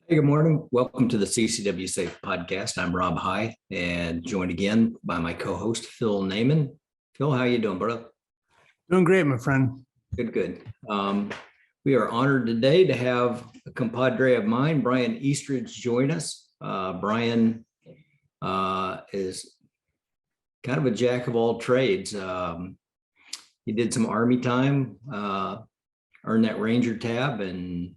Hey, good morning. Welcome to the CCW Safe Podcast. I'm Rob High and joined again by my co-host, Phil Naiman. Phil, how you doing, brother? Doing great, my friend. Good, good. We are honored today to have a compadre of mine, Bryan Eastridge, join us. Bryan is kind of a jack of all trades. He did some Army time, earned that Ranger tab, and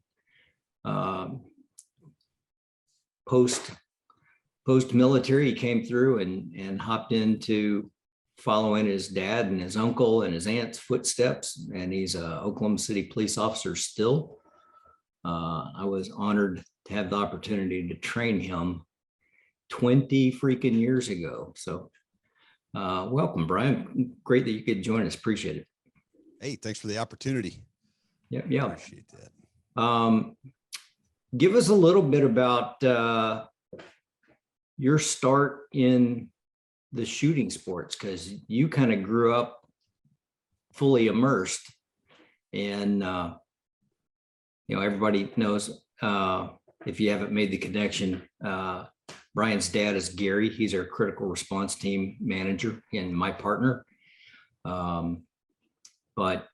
post military, he came through and hopped into following his dad and his uncle and his aunt's footsteps, and he's a Oklahoma City police officer still. I was honored to have the opportunity to train him 20 freaking years ago. So welcome, Bryan. Great that you could join us. Appreciate it. Hey, thanks for the opportunity. Yeah. Appreciate that. Give us a little bit about your start in the shooting sports, because you kind of grew up fully immersed, and everybody knows, if you haven't made the connection, Bryan's dad is Gary. He's our critical response team manager and my partner. But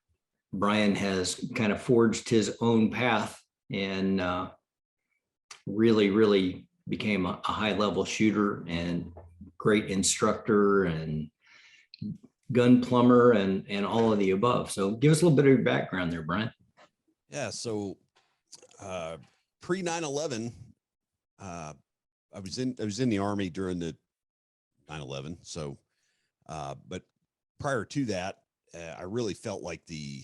Bryan has kind of forged his own path and really became a high level shooter and great instructor and gun plumber and all of the above. So give us a little bit of your background there, Bryan. Yeah. So pre 9/11, I was in the Army during the 9/11. So, but prior to that, I really felt like the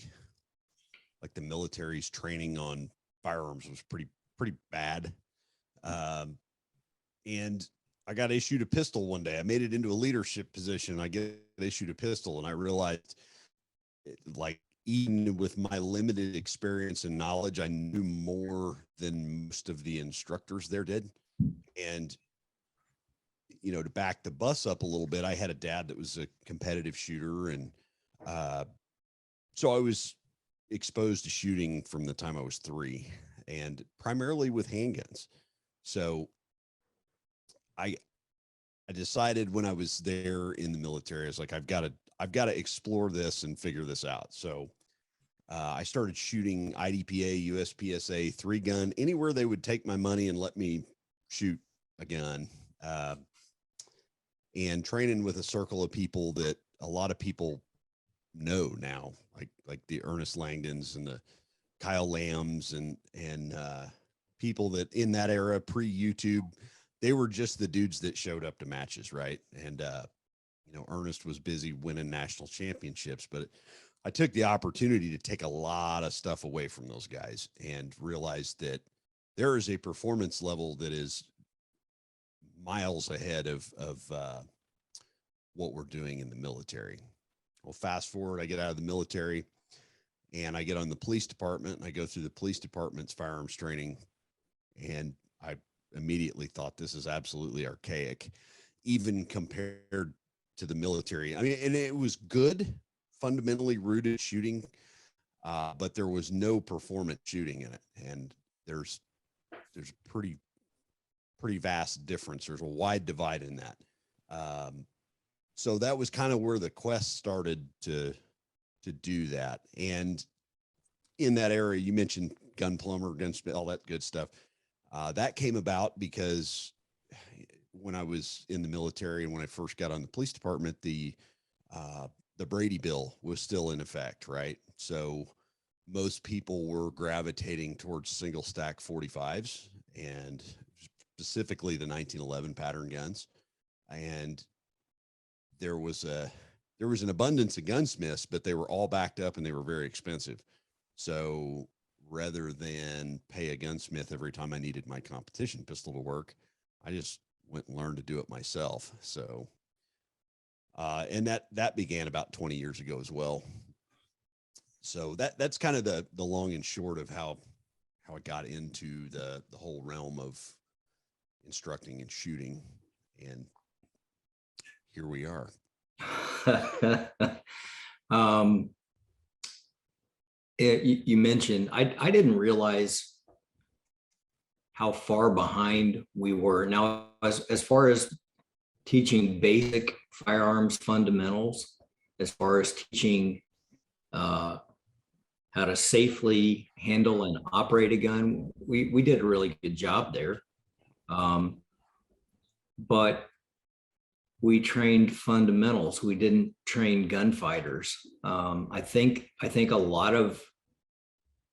military's training on firearms was pretty bad. And I got issued a pistol one day. I made it into a leadership position. I get issued a pistol, and I realized, like, even with my limited experience and knowledge, I knew more than most of the instructors there did. And, to back the bus up a little bit, I had a dad that was a competitive shooter. And so I was exposed to shooting from the time I was 3, and primarily with handguns. So I decided when I was there in the military, I was like, I've got to explore this and figure this out. So I started shooting IDPA, USPSA, 3-gun, anywhere they would take my money and let me shoot a gun, and training with a circle of people that a lot of people know now, like the Ernest Langdons and the Kyle Lambs and people that in that era, pre-YouTube, they were just the dudes that showed up to matches, right? And Ernest was busy winning national championships, but I took the opportunity to take a lot of stuff away from those guys and realized that there is a performance level that is miles ahead of what we're doing in the military. Well, fast forward, I get out of the military and I get on the police department, and I go through the police department's firearms training, and I immediately thought, this is absolutely archaic, even compared to the military. I mean, and it was good, fundamentally rooted shooting, but there was no performance shooting in it. And there's pretty vast difference. There's a wide divide in that. So that was kind of where the quest started to do that. And in that area, you mentioned gun plumber, gunsmith, all that good stuff. That came about because when I was in the military and when I first got on the police department, the Brady bill was still in effect, right? So most people were gravitating towards single stack 45s, and specifically the 1911 pattern guns. And there was an abundance of gunsmiths, but they were all backed up and they were very expensive. So rather than pay a gunsmith every time I needed my competition pistol to work, I just went and learned to do it myself. So, and that began about 20 years ago as well. So that's kind of the long and short of how I got into the whole realm of instructing and shooting. And here we are. You mentioned, I didn't realize how far behind we were. Now, as far as teaching basic firearms fundamentals, as far as teaching how to safely handle and operate a gun, we did a really good job there. But we trained fundamentals. We didn't train gunfighters. I think a lot of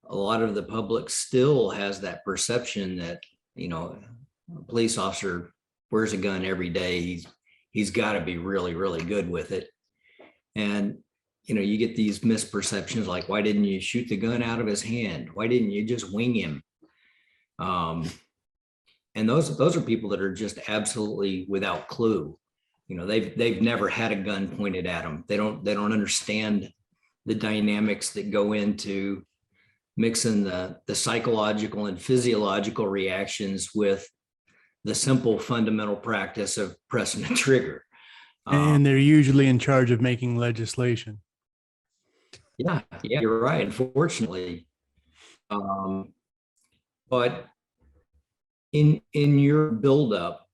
the public still has that perception that, you know, a police officer wears a gun every day. He's got to be really, really good with it. And, you know, you get these misperceptions like, why didn't you shoot the gun out of his hand? Why didn't you just wing him? And those are people that are just absolutely without clue. You know, they've never had a gun pointed at them. They don't understand the dynamics that go into mixing the psychological and physiological reactions with the simple fundamental practice of pressing a trigger. And they're usually in charge of making legislation. Yeah, you're right. Unfortunately, but in your buildup,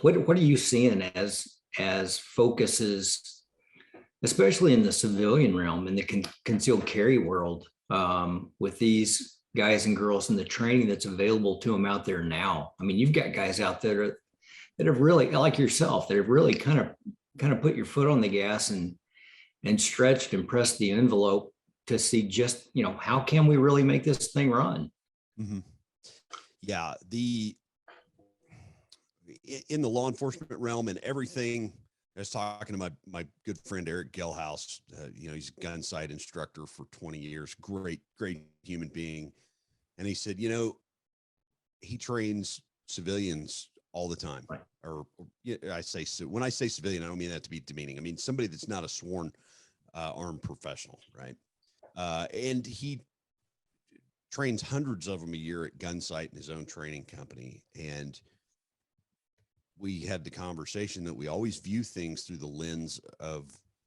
what are you seeing as focuses, especially in the civilian realm, in the concealed carry world, with these guys and girls and the training that's available to them out there now? I mean, you've got guys out there that have really, like yourself, that have really kind of put your foot on the gas and stretched and pressed the envelope to see just, you know, how can we really make this thing run? Mm-hmm. Yeah, in the law enforcement realm and everything. I was talking to my good friend Eric Gelhaus. You know, he's a gun sight instructor for 20 years. Great human being. And he said, you know, he trains civilians all the time. Right. Or I say, so when I say civilian, I don't mean that to be demeaning. I mean somebody that's not a sworn armed professional, right? And he trains hundreds of them a year at Gunsight in his own training company. And we had the conversation that we always view things through the lens of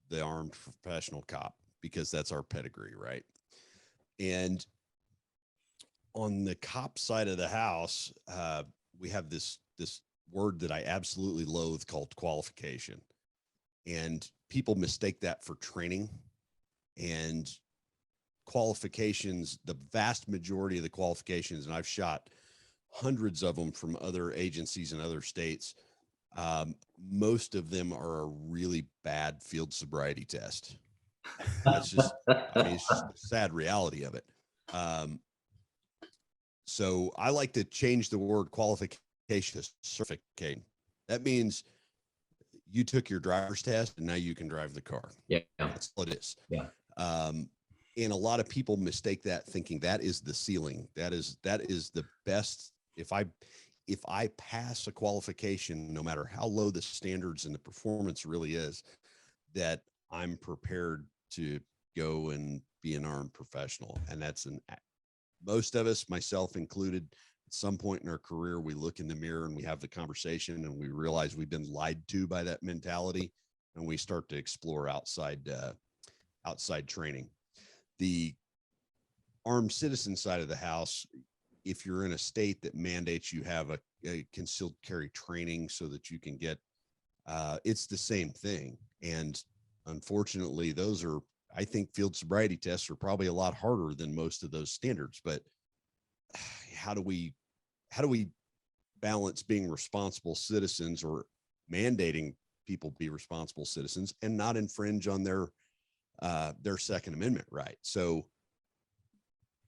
the armed professional cop, because that's our pedigree, right? And on the cop side of the house, we have this word that I absolutely loathe called qualification. And people mistake that for training. And qualifications, the vast majority of the qualifications, and I've shot hundreds of them from other agencies in other states. Most of them are a really bad field sobriety test. That's just, I mean, it's just the sad reality of it. So I like to change the word qualification to certification. That means you took your driver's test and now you can drive the car. Yeah. That's what it is. Yeah. And a lot of people mistake that, thinking that is the ceiling. That is the best. If I pass a qualification, no matter how low the standards and the performance really is, that I'm prepared to go and be an armed professional. And most of us, myself included, at some point in our career, we look in the mirror and we have the conversation and we realize we've been lied to by that mentality. And we start to explore outside training. The armed citizen side of the house, if you're in a state that mandates you have a concealed carry training so that you can get, it's the same thing. And unfortunately, those are, I think field sobriety tests are probably a lot harder than most of those standards. But how do we balance being responsible citizens, or mandating people be responsible citizens, and not infringe on their Second Amendment right? So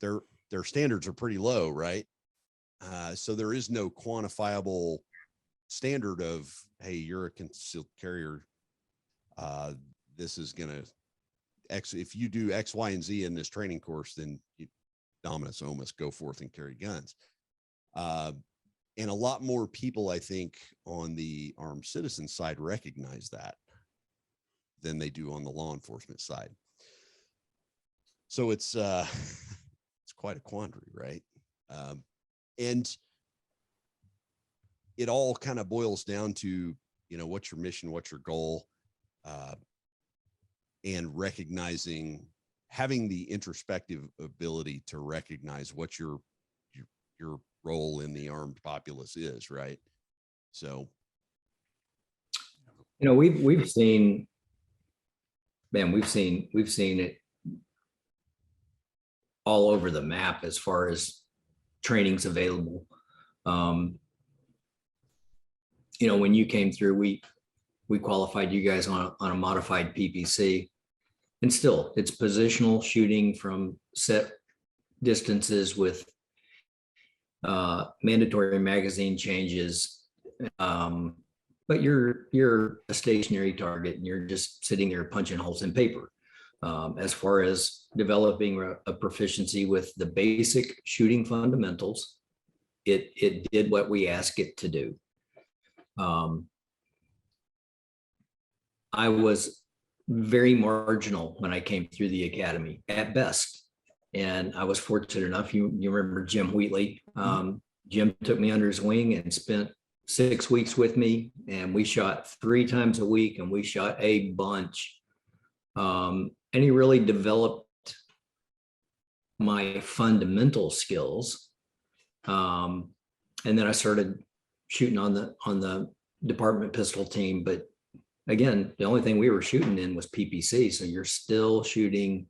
their standards are pretty low, right? So there is no quantifiable standard of, hey, you're a concealed carrier. This is gonna if you do X, Y, and Z in this training course, then you, Dominus Omus, go forth and carry guns. And a lot more people, I think, on the armed citizen side recognize that than they do on the law enforcement side. So it's quite a quandary, right? And it all kind of boils down to, you know, what's your mission, what's your goal, and recognizing, having the introspective ability to recognize what your role in the armed populace is, right? So, You know, we've seen, man, we've seen it all over the map as far as trainings available. You know, when you came through, we qualified you guys on a modified PPC, and still it's positional shooting from set distances with mandatory magazine changes. But you're a stationary target and you're just sitting there punching holes in paper. As far as developing a proficiency with the basic shooting fundamentals, it did what we asked it to do. I was very marginal when I came through the academy at best. And I was fortunate enough, you remember Jim Wheatley. Jim took me under his wing and spent 6 weeks with me, and we shot 3 times a week, and we shot a bunch. And he really developed my fundamental skills. And then I started shooting on the department pistol team. But again, the only thing we were shooting in was PPC. So you're still shooting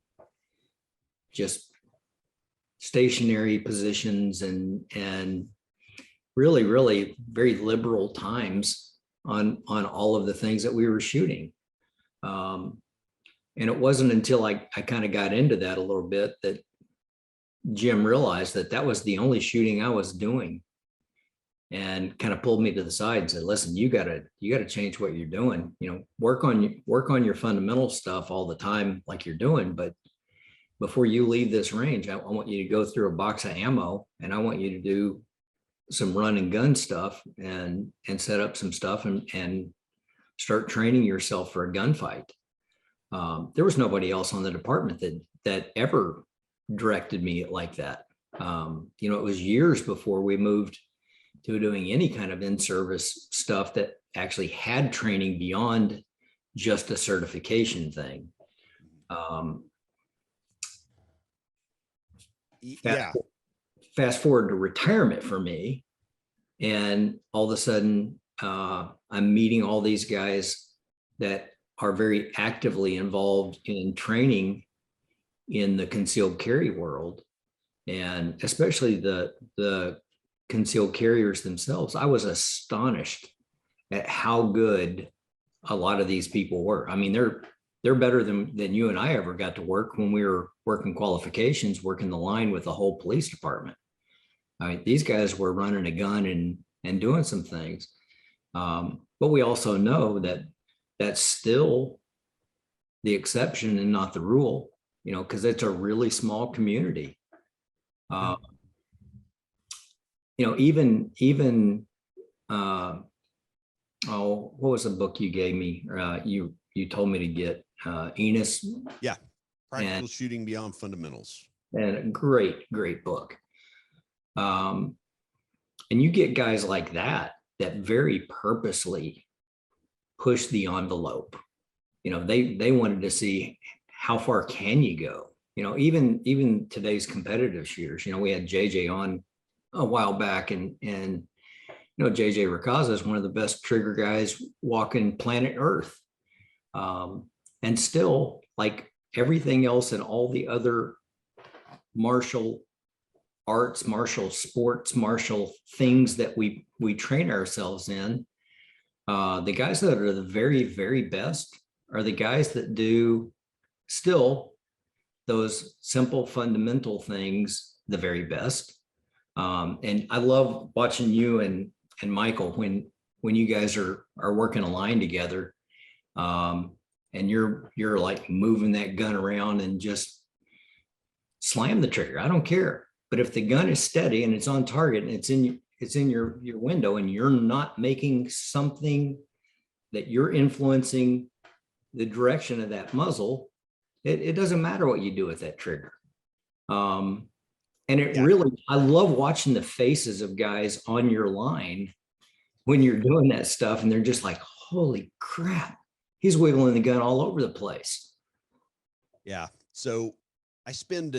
just stationary positions and really very liberal times on all of the things that we were shooting. And it wasn't until I kind of got into that a little bit that Jim realized that was the only shooting I was doing, and kind of pulled me to the side and said, listen, you gotta change what you're doing. You know, work on your fundamental stuff all the time like you're doing, but before you leave this range, I want you to go through a box of ammo, and I want you to do some run and gun stuff and set up some stuff and start training yourself for a gunfight. There was nobody else on the department that ever directed me like that. You know, it was years before we moved to doing any kind of in-service stuff that actually had training beyond just a certification thing. Fast forward to retirement for me, and all of a sudden I'm meeting all these guys that are very actively involved in training in the concealed carry world, and especially the concealed carriers themselves. I was astonished at how good a lot of these people were. I mean, they're better than you and I ever got to work when we were working qualifications, working the line with the whole police department. I mean, these guys were running a gun and doing some things. But we also know that that's still the exception and not the rule, you know, because it's a really small community. You know, even what was the book you gave me? You told me to get Enos. Yeah, Practical Shooting Beyond Fundamentals. And a great book. And you get guys like that very purposely push the envelope. You know, they wanted to see how far can you go. You know, even today's competitive shooters. You know, we had JJ on a while back, and you know, JJ Racaza is one of the best trigger guys walking planet Earth. And still, like everything else and all the other martial arts, martial sports, martial things that we train ourselves in, the guys that are the very, very best are the guys that do still those simple fundamental things the very best. And I love watching you and Michael when you guys are working a line together, and you're like moving that gun around and just slam the trigger. I don't care. But if the gun is steady and it's on target and it's in your window, and you're not making something that you're influencing the direction of that muzzle, it doesn't matter what you do with that trigger. And it really, I love watching the faces of guys on your line when you're doing that stuff, and they're just like, holy crap, he's wiggling the gun all over the place. Yeah. So I spend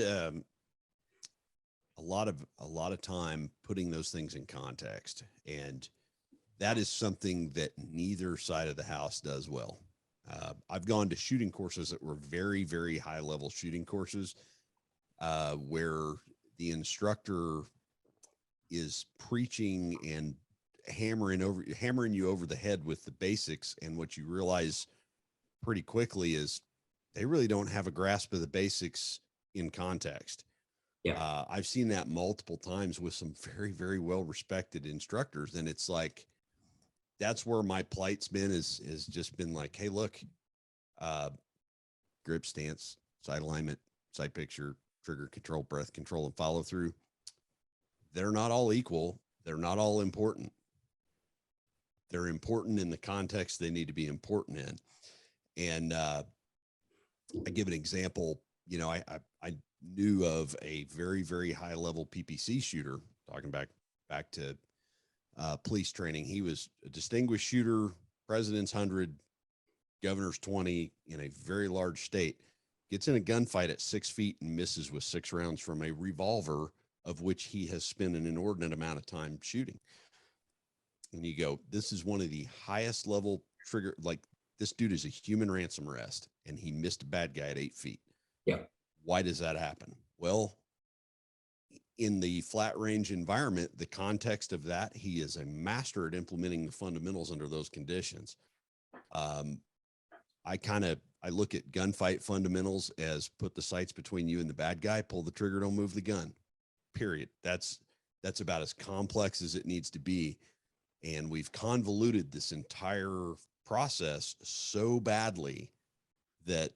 a lot of time putting those things in context. And that is something that neither side of the house does well. I've gone to shooting courses that were very, very high level shooting courses, where the instructor is preaching and hammering you over the head with the basics. And what you realize pretty quickly is they really don't have a grasp of the basics in context. Yeah. I've seen that multiple times with some very, very well respected instructors. And it's like, that's where my plight's been, is just been like, hey, look, grip stance, sight alignment, sight picture, trigger control, breath control, and follow through. They're not all equal. They're not all important. They're important in the context they need to be important in. And I give an example. You know, I knew of a very, very high level PPC shooter, talking back to police training. He was a distinguished shooter, president's 100, governor's 20 in a very large state, gets in a gunfight at 6 feet and misses with 6 rounds from a revolver of which he has spent an inordinate amount of time shooting. And you go, this is one of the highest level trigger, like this dude is a human ransom arrest and he missed a bad guy at 8 feet. Yeah. Why does that happen? Well, in the flat range environment, the context of that, he is a master at implementing the fundamentals under those conditions. I look at gunfight fundamentals as put the sights between you and the bad guy, pull the trigger, don't move the gun, period. That's about as complex as it needs to be. And we've convoluted this entire process so badly that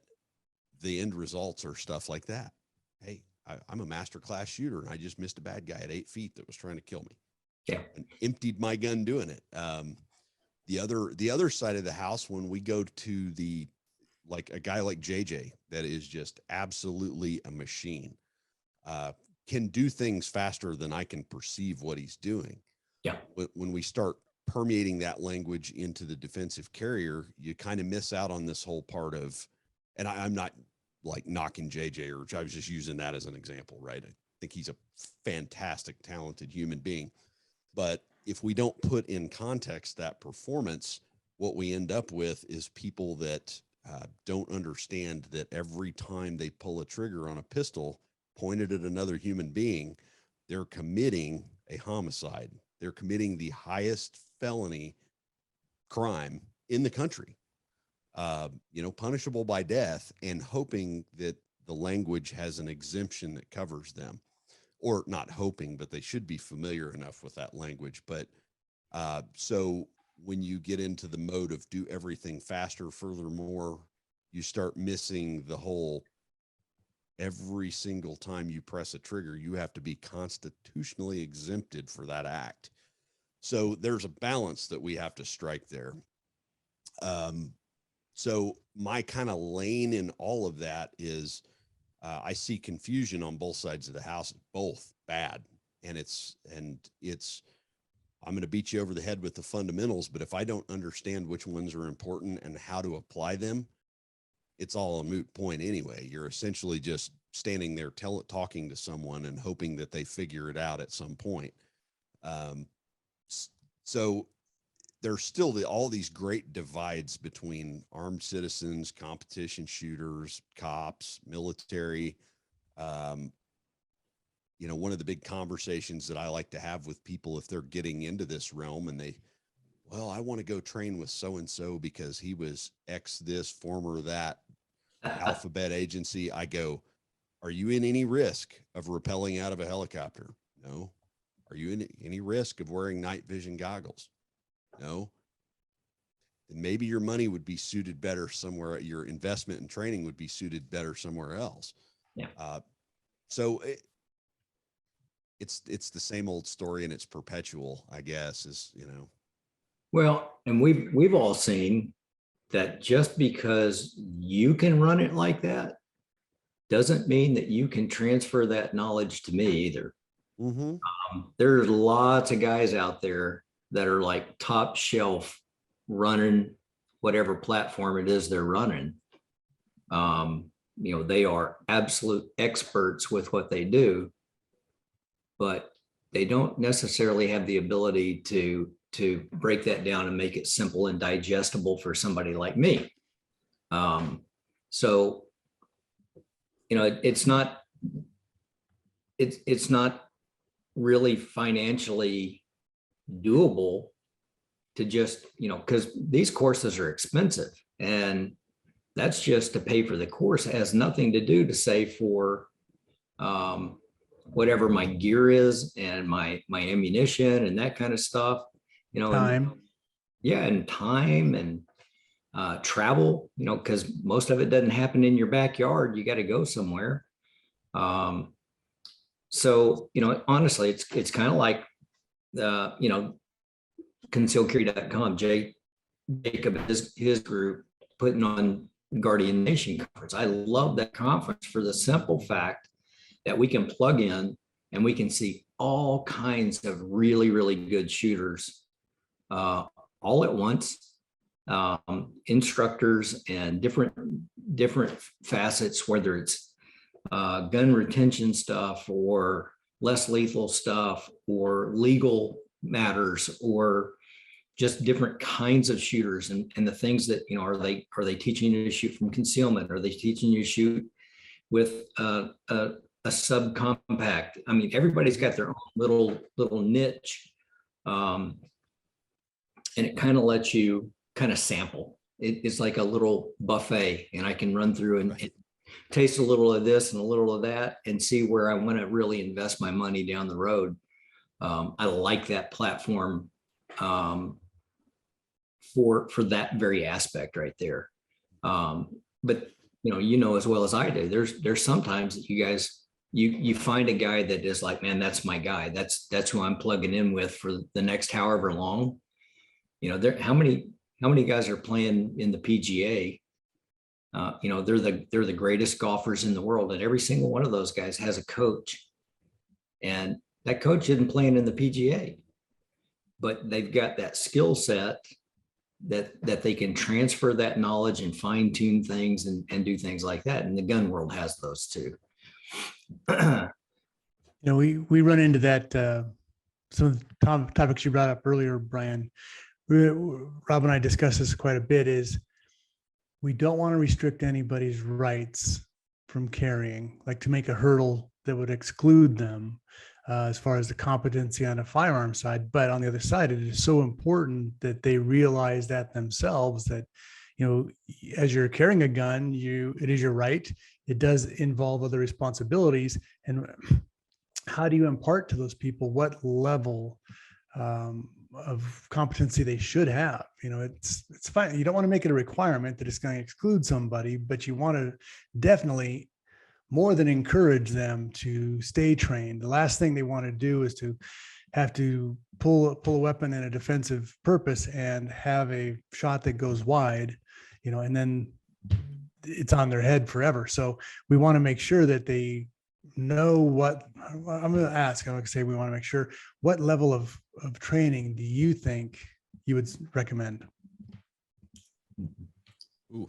the end results are stuff like that. Hey, I'm a master class shooter and I just missed a bad guy at 8 feet that was trying to kill me. Yeah. And emptied my gun doing it. The other side of the house, when we go to like a guy like JJ, that is just absolutely a machine, can do things faster than I can perceive what he's doing. Yeah. When we start permeating that language into the defensive carrier, you kind of miss out on this whole part of, and I'm not like knocking JJ, or I was just using that as an example, right? I think he's a fantastic, talented human being. But if we don't put in context that performance, what we end up with is people that don't understand that every time they pull a trigger on a pistol pointed at another human being, they're committing a homicide. They're committing the highest felony crime in the country, punishable by death, and hoping that the language has an exemption that covers them. Or not hoping, but they should be familiar enough with that language. But so when you get into the mode of do everything faster, furthermore, you start missing the whole, every single time you press a trigger, you have to be constitutionally exempted for that act. So there's a balance that we have to strike there. So my kind of lane in all of that is, I see confusion on both sides of the house, both bad. And it's, I'm going to beat you over the head with the fundamentals, but if I don't understand which ones are important and how to apply them, it's all a moot point anyway. You're essentially just standing there talking to someone and hoping that they figure it out at some point. So there's still all these great divides between armed citizens, competition shooters, cops, military. One of the big conversations that I like to have with people, if they're getting into this realm and I want to go train with so-and-so because he was X this, former that alphabet agency. I go, are you in any risk of rappelling out of a helicopter? No. Are you in any risk of wearing night vision goggles? No. Then maybe your money would be suited better somewhere. Your investment and training would be suited better somewhere else. Yeah. So it's the same old story, and it's perpetual, I guess, Well, and we've all seen that just because you can run it like that doesn't mean that you can transfer that knowledge to me either. Mm-hmm. There's lots of guys out there that are like top shelf running whatever platform it is they're running. They are absolute experts with what they do. but they don't necessarily have the ability to break that down and make it simple and digestible for somebody like me. So, it's not really financially doable to just, because these courses are expensive, and that's just to pay for the course. It has nothing to do to save for whatever my gear is and my ammunition and that kind of stuff, Time. and time and travel, because most of it doesn't happen in your backyard. You got to go somewhere. So, honestly, it's kind of like, concealedcarry.com, Jacob, his group putting on Guardian Nation Conference. I love that conference for the simple fact that we can plug in and we can see all kinds of really, really good shooters all at once, instructors and different facets, whether it's gun retention stuff or less lethal stuff or legal matters or just different kinds of shooters and the things that, are they teaching you to shoot from concealment? Are they teaching you to shoot with a subcompact? I mean, everybody's got their own little niche. And it kind of lets you kind of sample. It's like a little buffet, and I can run through and taste a little of this and a little of that and see where I want to really invest my money down the road. I like that platform for that very aspect right there. But as well as I do, there's sometimes that you guys, you find a guy that is like, man, that's my guy. That's who I'm plugging in with for the next however long. How many guys are playing in the PGA? They're the greatest golfers in the world, and every single one of those guys has a coach, and that coach isn't playing in the PGA, but they've got that skill set that they can transfer that knowledge and fine tune things and do things like that. And the gun world has those too. We run into that. Some of the topics you brought up earlier, Bryan, Rob and I discussed this quite a bit, is we don't want to restrict anybody's rights from carrying, like to make a hurdle that would exclude them as far as the competency on the firearm side. But on the other side, it is so important that they realize that themselves, that, as you're carrying a gun, it is your right. It does involve other responsibilities. And how do you impart to those people what level of competency they should have? It's fine. You don't want to make it a requirement that it's going to exclude somebody, but you want to definitely more than encourage them to stay trained. The last thing they want to do is to have to pull a weapon in a defensive purpose and have a shot that goes wide, and then it's on their head forever. So we want to make sure that they know what I'm going to ask. I'm going to say, we want to make sure, what level of training do you think you would recommend? Ooh,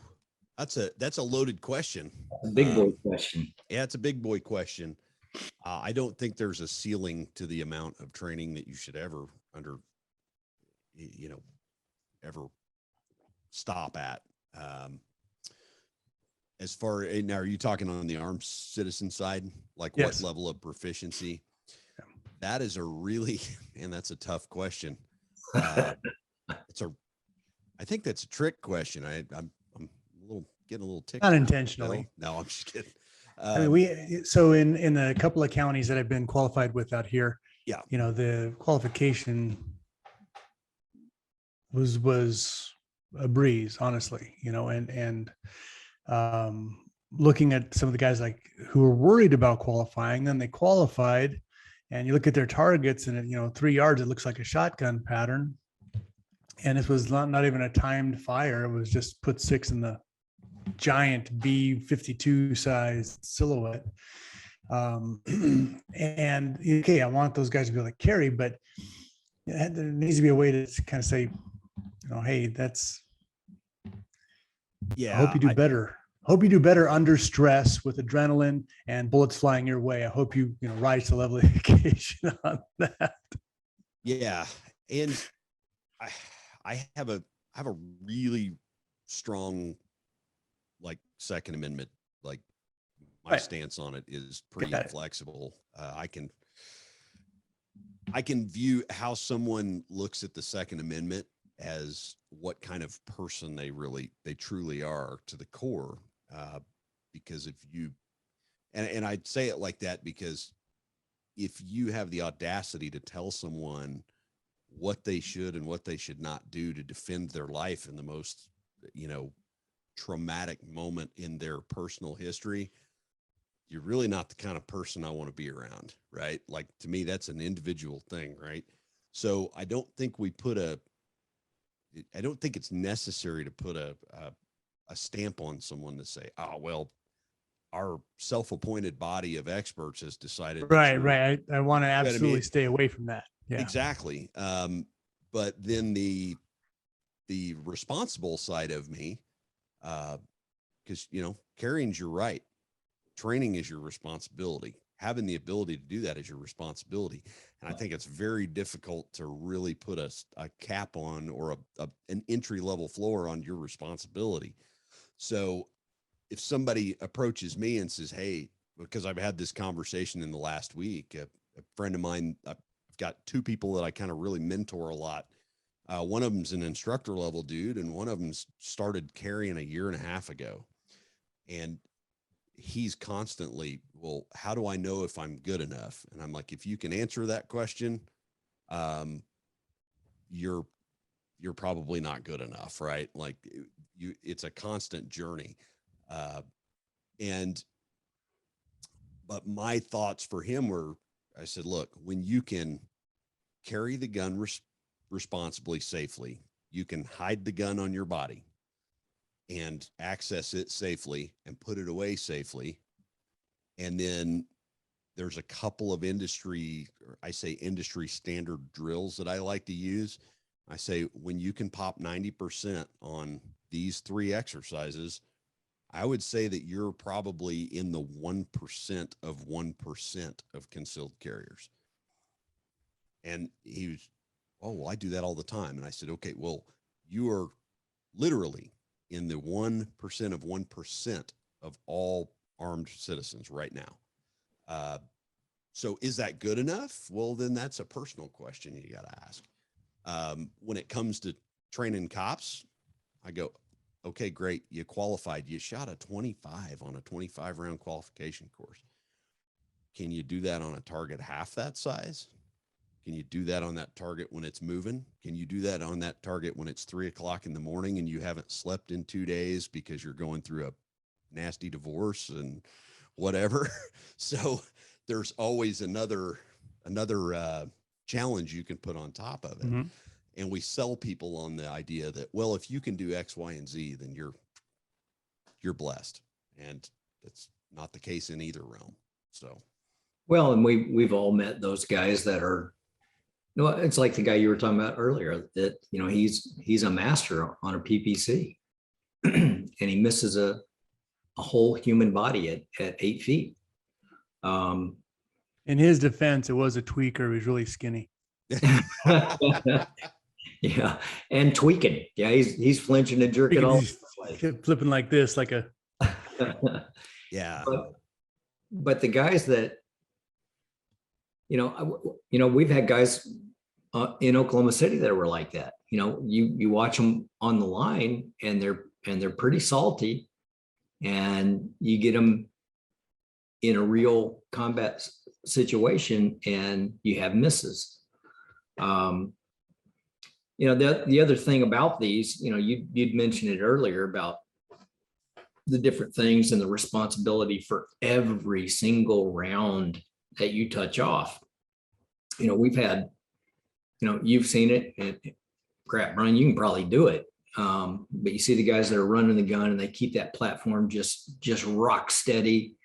that's a loaded question. A big boy question. Yeah, it's a big boy question. I don't think there's a ceiling to the amount of training that you should ever ever stop at. As far now, are you talking on the armed citizen side? Like Yes. What level of proficiency? Yeah. That is that's a tough question. I think that's a trick question. I'm getting a little tickled. Not intentionally. No, I'm just kidding. So in a couple of counties that I've been qualified with out here, yeah, the qualification was a breeze, honestly, and looking at some of the guys who were worried about qualifying, then they qualified, and you look at their targets and 3 yards, it looks like a shotgun pattern. And this was not even a timed fire. It was just put 6 in the giant B-52 size silhouette. And okay, I want those guys to be able to carry, but there needs to be a way to kind of say, hey, I hope you do better. hope you do better under stress with adrenaline and bullets flying your way. I hope you rise to the level of education on that. Yeah. And I have a really strong, like, Second Amendment, like, my Right. stance on it is pretty Got it. inflexible. I can view how someone looks at the Second Amendment as what kind of person they truly are to the core. Because if you, and I'd say it like that because if you have the audacity to tell someone what they should and what they should not do to defend their life in the most, traumatic moment in their personal history, you're really not the kind of person I want to be around, right? Like, to me, that's an individual thing, right? So I don't think it's necessary to put a stamp on someone to say, oh, well, our self-appointed body of experts has decided. Right. I want to I absolutely mean? stay away from that. Yeah. Exactly. But then the responsible side of me, because, carrying's your right. Training is your responsibility. Having the ability to do that is your responsibility. And I think it's very difficult to really put a cap on or an entry level floor on your responsibility. So if somebody approaches me and says, hey, because I've had this conversation in the last week, a friend of mine, I've got two people that I kind of really mentor a lot. One of them's an instructor level dude, and one of them's started carrying a year and a half ago. And he's constantly, well, how do I know if I'm good enough? And I'm like, if you can answer that question, you're probably not good enough, right? Like, it's a constant journey. But my thoughts for him were, I said, look, when you can carry the gun responsibly, safely, you can hide the gun on your body and access it safely and put it away safely. And then there's a couple of industry standard drills that I like to use. I say, when you can pop 90% on these 3 exercises, I would say that you're probably in the 1% of 1% of concealed carriers. And he was, oh, well, I do that all the time. And I said, okay, well, you are literally in the 1% of 1% of all armed citizens right now. So is that good enough? Well, then that's a personal question you got to ask. When it comes to training cops, I go, okay, great. You qualified. You shot a 25 on a 25 round qualification course. Can you do that on a target half that size? Can you do that on that target when it's moving? Can you do that on that target when it's 3 o'clock in the morning and you haven't slept in 2 days because you're going through a nasty divorce and whatever? So there's always another challenge you can put on top of it. Mm-hmm. And we sell people on the idea that, well, if you can do X, Y, and Z, then you're blessed. And that's not the case in either realm. So, well, and we've all met those guys that are, it's like the guy you were talking about earlier that, he's a master on a PPC and he misses a whole human body at 8 feet. In his defense, it was a tweaker. He was really skinny. Yeah, and tweaking. Yeah, he's flinching and jerking all. Flipping like this, like a. Yeah. But the guys that, we've had guys in Oklahoma City that were like that. You watch them on the line, and they're pretty salty, and you get them in a real combat situation, and you have misses. The other thing about these, you'd mentioned it earlier about the different things and the responsibility for every single round that you touch off. We've had, you've seen it, and crap, Bryan, you can probably do it. But you see the guys that are running the gun and they keep that platform just rock steady.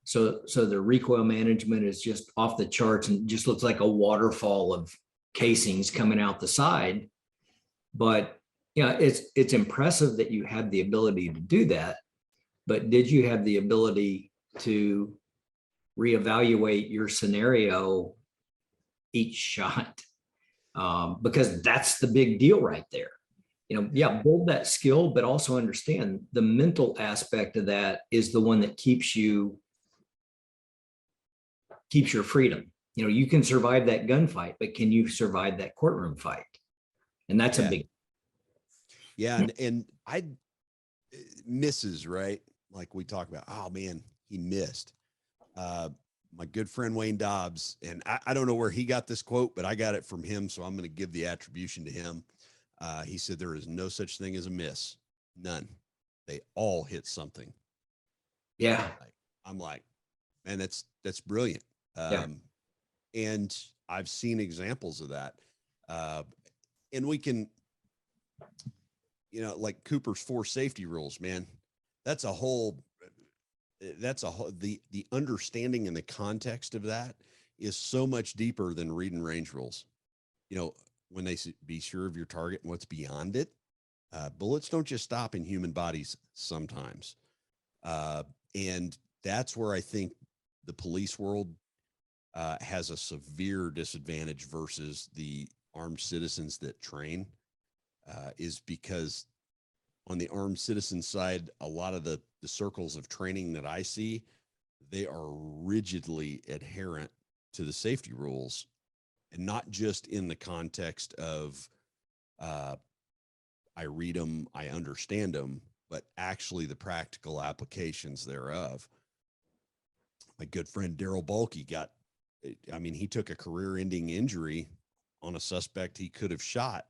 So the recoil management is just off the charts and just looks like a waterfall of casings coming out the side. But it's impressive that you have the ability to do that. but did you have the ability to reevaluate your scenario each shot? Because that's the big deal right there. Yeah, build that skill, but also understand the mental aspect of that is the one that keeps your freedom. You can survive that gunfight, but can you survive that courtroom fight? And that's a big. Yeah. And I misses, right? Like we talk about, oh man, he missed. My good friend Wayne Dobbs, and I don't know where he got this quote, but I got it from him. So I'm going to give the attribution to him. He said, there is no such thing as a miss. None. They all hit something. Yeah. I'm like, man, that's brilliant. And I've seen examples of that. And we can, like Cooper's 4 safety rules, man, the understanding and the context of that is so much deeper than reading range rules. When they say be sure of your target and what's beyond it, bullets don't just stop in human bodies sometimes. And that's where I think the police world has a severe disadvantage versus the armed citizens that train, is because on the armed citizen side, a lot of the circles of training that I see, they are rigidly adherent to the safety rules, and not just in the context of I read them, I understand them, but actually the practical applications thereof. My good friend Daryl Bulkey he took a career-ending injury on a suspect he could have shot,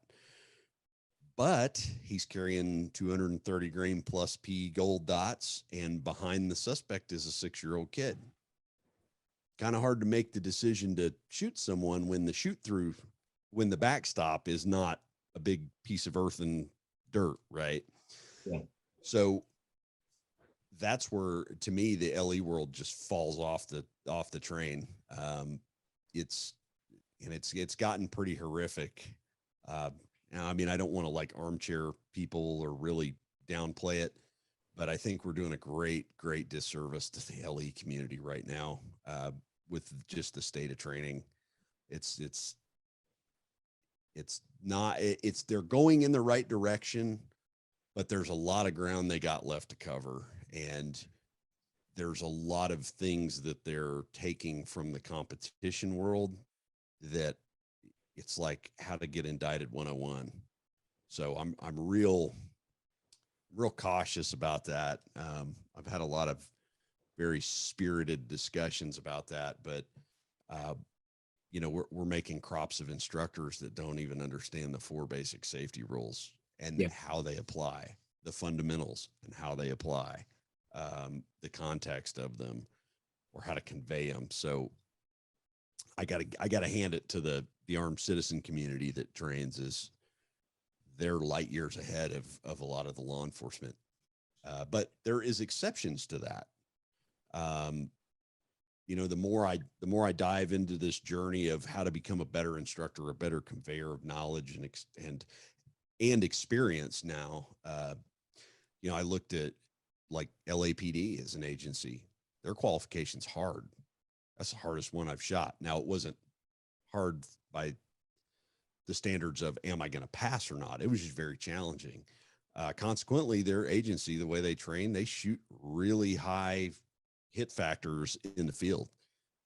but he's carrying 230 grain plus P gold dots, and behind the suspect is a 6-year-old kid. Kind of hard to make the decision to shoot someone when the backstop is not a big piece of earth and dirt, right? Yeah. So that's where, to me, the LE world just falls off the train. It's gotten pretty horrific. I don't want to like armchair people or really downplay it, but I think we're doing a great disservice to the LE community right now, with just the state of training. They're going in the right direction, but there's a lot of ground they got left to cover. And there's a lot of things that they're taking from the competition world that it's like how to get indicted 101. So I'm real cautious about that. I've had a lot of very spirited discussions about that, but we're making crops of instructors that don't even understand the 4 basic safety rules and how they apply, the fundamentals and how they apply, the context of them, or how to convey them. So I gotta hand it to the armed citizen community that trains. Is they're light years ahead of a lot of the law enforcement. But there is exceptions to that. The more I dive into this journey of how to become a better instructor, a better conveyor of knowledge and experience now, I looked at like LAPD as an agency. Their qualification's hard. That's the hardest one I've shot. Now, it wasn't hard by the standards of am I going to pass or not? It was just very challenging. Consequently, their agency, the way they train, they shoot really high hit factors in the field.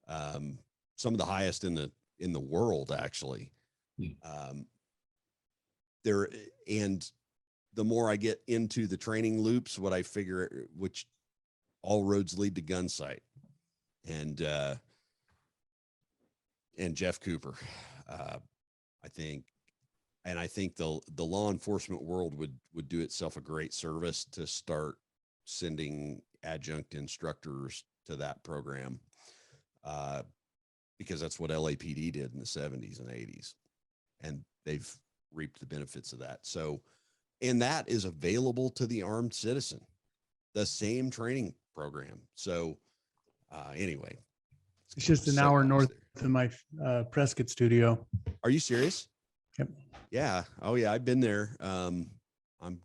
Some of the highest in the world, actually. And the more I get into the training loops, what I figure, which all roads lead to gun sight, and Jeff Cooper, I think the law enforcement world would do itself a great service to start sending adjunct instructors to that program, because that's what LAPD did in the 70s and 80s, and they've reaped the benefits of that. So, and that is available to the armed citizen, the same training program. So, anyway, it's just an hour north of my Prescott studio. Are you serious? Yep. Yeah. Oh yeah. I've been there. I'm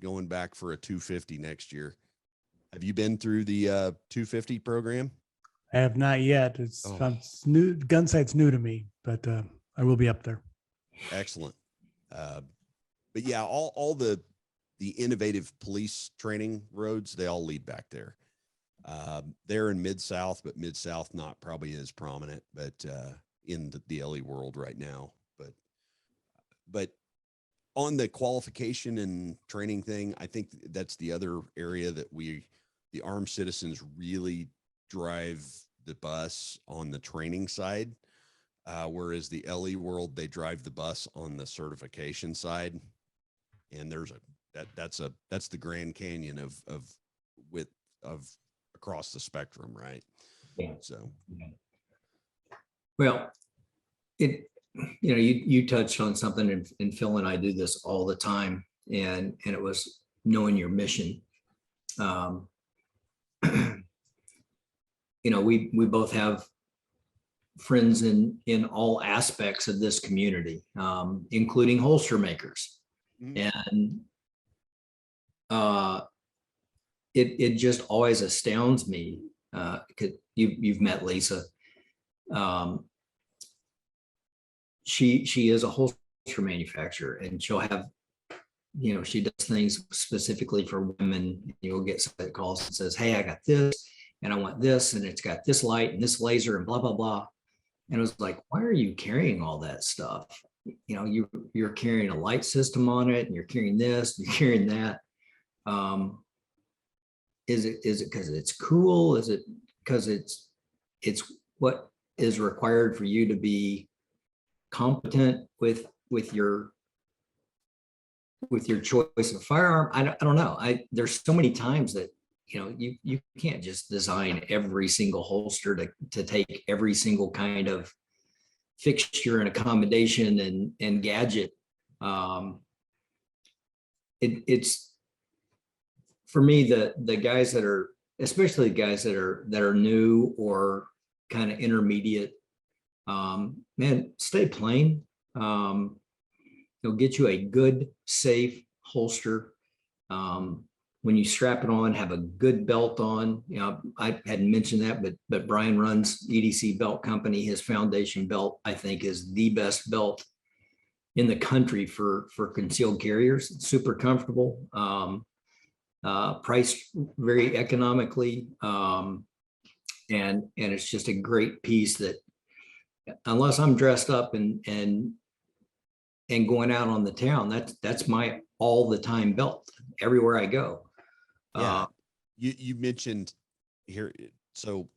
going back for a 250 next year. Have you been through the 250 program? I have not yet. Oh. It's new. Gun sight's new to me, but I will be up there. Excellent. But yeah, all the innovative police training roads, they all lead back there. They're in Mid-South, but Mid-South not probably as prominent, but in the LE world right now. But on the qualification and training thing, I think that's the other area that the armed citizens really drive the bus on the training side. Whereas the LE world, they drive the bus on the certification side. And that's the Grand Canyon of across the spectrum, right? Yeah. So, Well, you touched on something, and Phil and I do this all the time, and it was knowing your mission. We both have friends in all aspects of this community, including holster makers. And it just always astounds me, because you've met Lisa. She is a holster manufacturer, and she'll have, she does things specifically for women. You'll get somebody that calls and says, "Hey, I got this, and I want this, and it's got this light and this laser and blah, blah, blah." And it was like, why are you carrying all that stuff? You're carrying a light system on it, and you're carrying this, you're carrying that. Is it because it's cool? Is it because it's what is required for you to be competent with your choice of firearm? I don't know. There's so many times that you can't just design every single holster to take every single kind of fixture and accommodation and gadget. It's for me, the guys that are, especially the guys that are new or kind of intermediate, man, stay plain. It'll get you a good, safe holster. When you strap it on, have a good belt on. I hadn't mentioned that, but Bryan runs EDC Belt Company. His foundation belt, I think, is the best belt in the country for concealed carriers. It's super comfortable, priced very economically, and it's just a great piece that, unless I'm dressed up and going out on the town, that's my all the time belt everywhere I go. Yeah. You mentioned here, so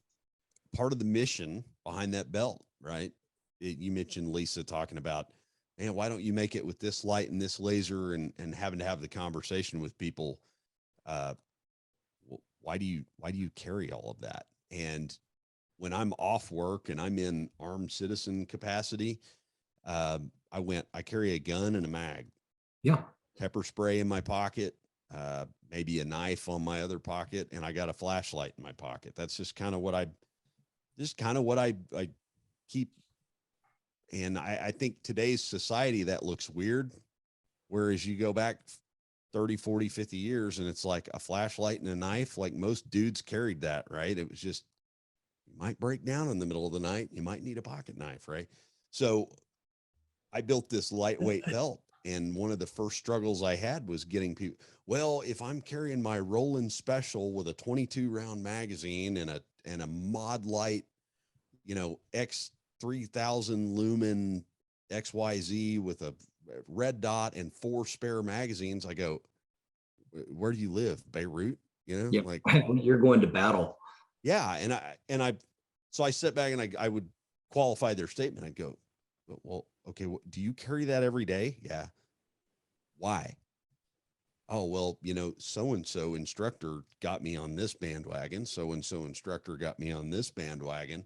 part of the mission behind that belt, right? You mentioned Lisa talking about, man, why don't you make it with this light and this laser, and having to have the conversation with people. Why do you carry all of that? And when I'm off work and I'm in armed citizen capacity, I carry a gun and a mag. Yeah. Pepper spray in my pocket, maybe a knife on my other pocket, and I got a flashlight in my pocket. That's just kind of what I keep. And I think today's society, that looks weird. Whereas you go back 30, 40, 50 years and it's like a flashlight and a knife, like most dudes carried that, right? It was just, you might break down in the middle of the night. You might need a pocket knife, right? So I built this lightweight belt. And one of the first struggles I had was getting people, well, if I'm carrying my Roland Special with a 22 round magazine and a mod light, X3000 lumen XYZ with a red dot and 4 spare magazines, I go, where do you live? Beirut? Yep. Like You're going to battle. Yeah. So I sit back and I would qualify their statement. I'd go, well, okay, do you carry that every day? Yeah. Why? Oh, well, so-and-so instructor got me on this bandwagon. So-and-so instructor got me on this bandwagon.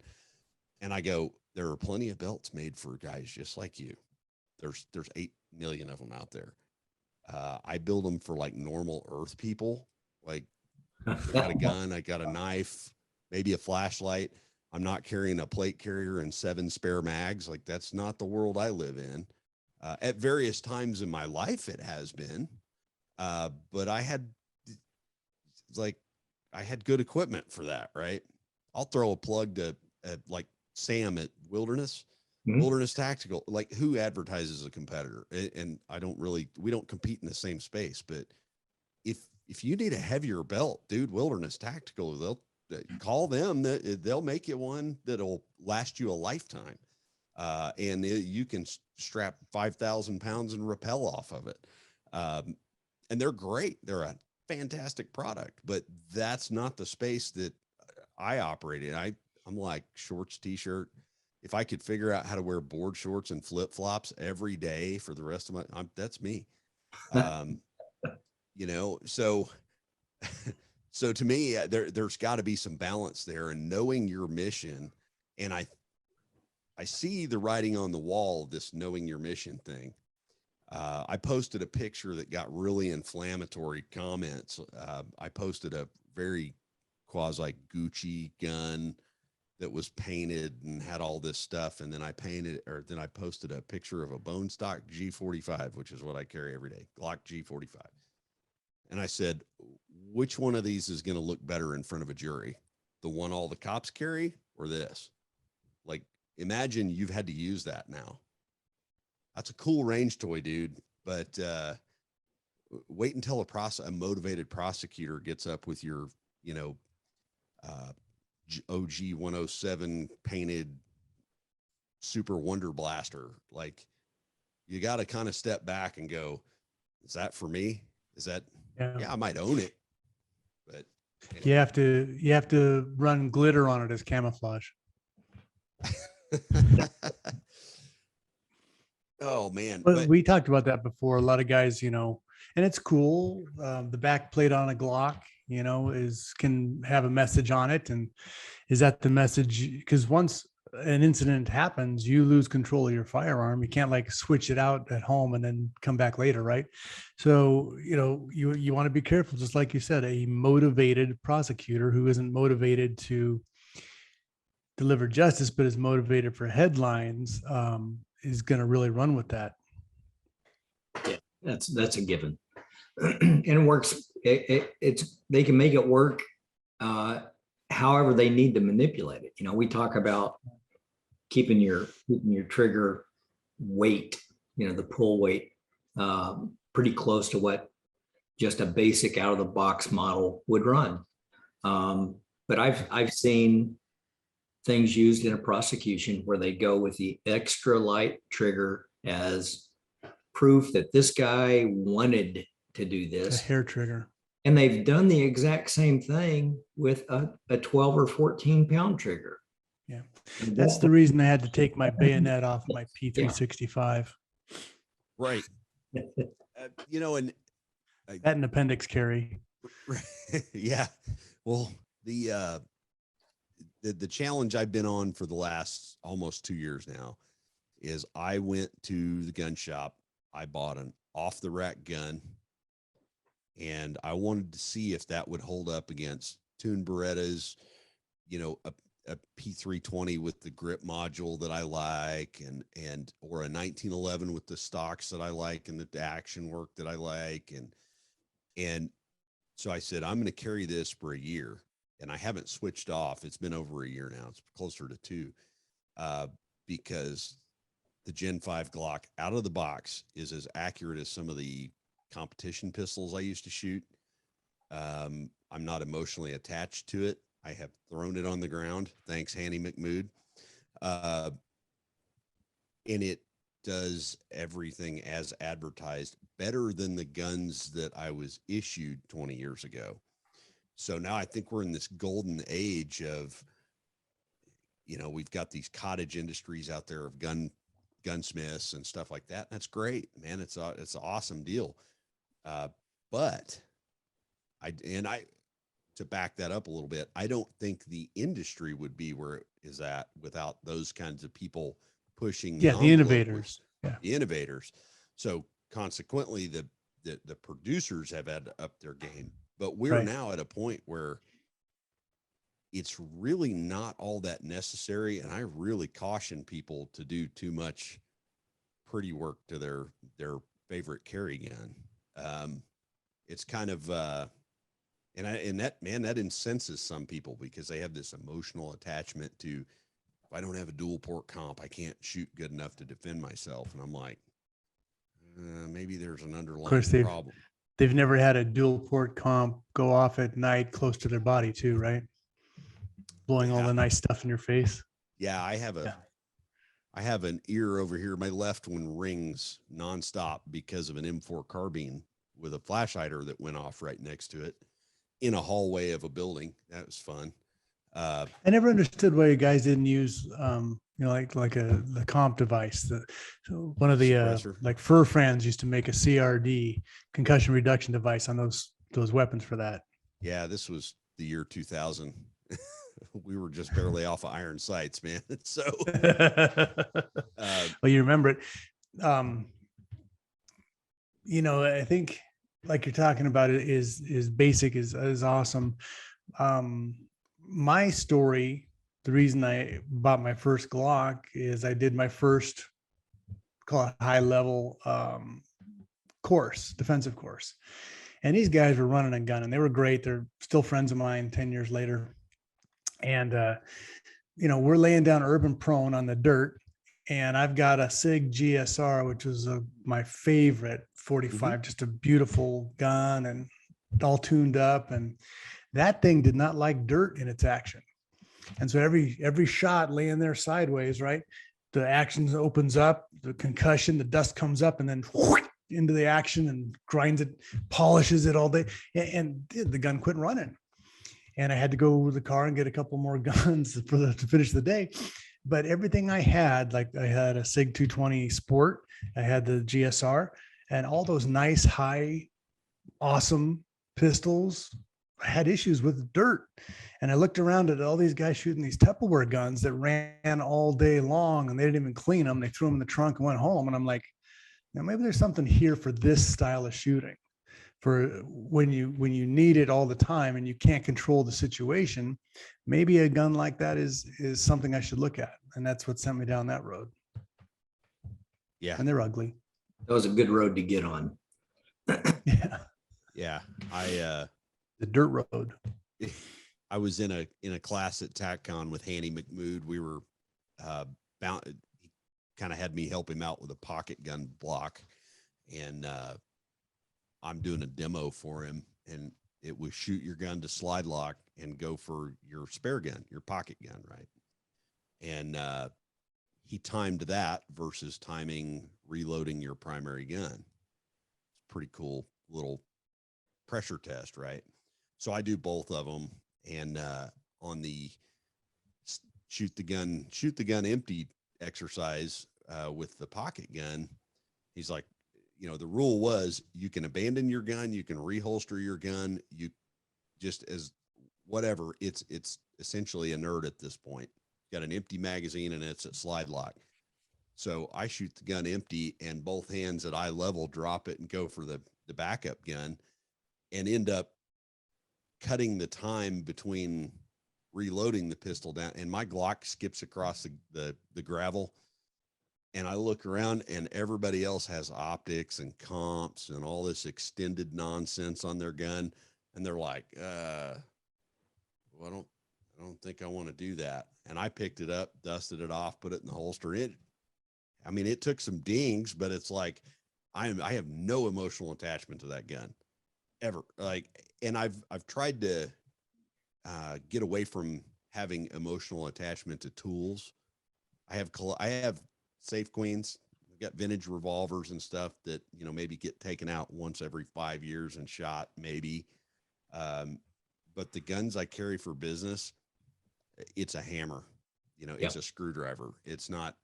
And I go, there are plenty of belts made for guys just like you. There's 8 million of them out there. I build them for like normal earth people. Like, I got a gun, I got a knife, maybe a flashlight. I'm not carrying a plate carrier and 7 spare mags. Like, that's not the world I live in. At various times in my life, it has been. But I I had good equipment for that, right? I'll throw a plug to like Sam at Mhm. Wilderness Tactical. Like, who advertises a competitor? And we don't compete in the same space, but if you need a heavier belt, dude, Wilderness Tactical, they'll call them, they'll make you one that'll last you a lifetime. And you can strap 5,000 pounds and rappel off of it. And they're great. They're a fantastic product, but that's not the space that I operate in. I'm like shorts, t-shirt. If I could figure out how to wear board shorts and flip flops every day for the rest of that's me. You know, so, so to me, there's got to be some balance there, and knowing your mission. And I see the writing on the wall, this knowing your mission thing. I posted a picture that got really inflammatory comments. I posted a very quasi Gucci gun that was painted and had all this stuff. And then I posted a picture of a bone stock G45, which is what I carry every day, Glock G45. And I said, which one of these is going to look better in front of a jury? The one all the cops carry or this? Like, imagine you've had to use that now. That's a cool range toy, dude. But wait until a motivated prosecutor gets up with your, OG 107 painted super wonder blaster. Like, you got to kind of step back and go, is that for me? Yeah, I might own it, but anyway. You have to run glitter on it as camouflage. Oh man. But we talked about that before. A lot of guys, and it's cool. The back plate on a Glock, can have a message on it. And is that the message? Because once an incident happens, you lose control of your firearm. You can't like switch it out at home and then come back later, right? So, you want to be careful, just like you said, a motivated prosecutor who isn't motivated to deliver justice, but is motivated for headlines, is going to really run with that. Yeah, that's a given. And it works. They can make it work however they need to manipulate it. We talk about keeping your trigger weight, the pull weight, pretty close to what just a basic out of the box model would run. But I've seen things used in a prosecution where they go with the extra light trigger as proof that this guy wanted to do this. A hair trigger. And they've done the exact same thing with a 12 or 14 pound trigger. Yeah. That's the reason I had to take my bayonet off my P365. Right. And that and appendix carry. Yeah. Well, the challenge I've been on for the last almost 2 years now is I went to the gun shop. I bought an off the rack gun, and I wanted to see if that would hold up against tuned Berettas, a P320 with the grip module that I like, or a 1911 with the stocks that I like and the action work that I like. And so I said, I'm going to carry this for a year. And I haven't switched off. It's been over a year now. It's closer to 2, because the Gen 5 Glock out of the box is as accurate as some of the competition pistols I used to shoot. I'm not emotionally attached to it. I have thrown it on the ground. Thanks, Hanny McMood. And it does everything as advertised, better than the guns that I was issued 20 years ago. So now I think we're in this golden age of, we've got these cottage industries out there of gunsmiths and stuff like that. That's great, man. It's an awesome deal. But to back that up a little bit, I don't think the industry would be where it is at without those kinds of people pushing. The innovators. The innovators. So consequently, the producers have had to up their game. But we're now at a point where it's really not all that necessary. And I really caution people to do too much pretty work to their favorite carry gun. It's kind of, And that, man, that incenses some people because they have this emotional attachment to, if I don't have a dual port comp, I can't shoot good enough to defend myself. And I'm like, maybe there's an underlying problem. They've never had a dual port comp go off at night close to their body too, right? Blowing all the nice stuff in your face. Yeah, I have an ear over here. My left one rings nonstop because of an M4 carbine with a flash hider that went off right next to it in a hallway of a building. That was fun. I never understood why you guys didn't use, like the comp device. One of the like fur fans used to make a CRD, concussion reduction device, on those weapons for that. Yeah, this was the year 2000. We were just barely off of iron sights, man. So, well, you remember it. I think like you're talking about it is basic, is awesome. My story, the reason I bought my first Glock is I did my first, call it high level course, defensive course. And these guys were running a gun and they were great. They're still friends of mine 10 years later. And, we're laying down urban prone on the dirt, and I've got a SIG GSR, which was my favorite 45, just a beautiful gun and all tuned up. And that thing did not like dirt in its action. And so every shot laying there sideways, right? The action opens up, the concussion, the dust comes up, and then into the action and grinds it, polishes it all day. And the gun quit running. And I had to go with the car and get a couple more guns to finish the day. But everything I had, like I had a SIG 220 Sport, I had the GSR, and all those nice, high, awesome pistols, I had issues with dirt. And I looked around at all these guys shooting these Tupperware guns that ran all day long, and they didn't even clean them. They threw them in the trunk and went home. And I'm like, now maybe there's something here for this style of shooting. For when you need it all the time and you can't control the situation, maybe a gun like that is something I should look at. And that's what sent me down that road. Yeah. And they're ugly. That was a good road to get on. Yeah. Yeah. The dirt road. I was in a class at TACCON with Hanny McMood. We were bound, he kind of had me help him out with a pocket gun block. And I'm doing a demo for him, and it was shoot your gun to slide lock and go for your spare gun, your pocket gun, right? And he timed that versus timing reloading your primary gun. It's pretty cool little pressure test, right? So I do both of them, and on the shoot the gun empty exercise with the pocket gun, he's like, the rule was you can abandon your gun, you can reholster your gun, you just as whatever. It's essentially inert at this point. Got an empty magazine and it's at slide lock. So I shoot the gun empty and both hands at eye level, drop it and go for the backup gun, and end up cutting the time between reloading the pistol down. And my Glock skips across the gravel. And I look around and everybody else has optics and comps and all this extended nonsense on their gun. And they're like, well, I don't think I want to do that. And I picked it up, dusted it off, put it in the holster. It took some dings, but it's like, I have no emotional attachment to that gun ever. And I've tried to get away from having emotional attachment to tools. I have Safe Queens. We've got vintage revolvers and stuff that, maybe get taken out once every 5 years and shot, maybe. But the guns I carry for business, it's a hammer, it's a screwdriver. It's not,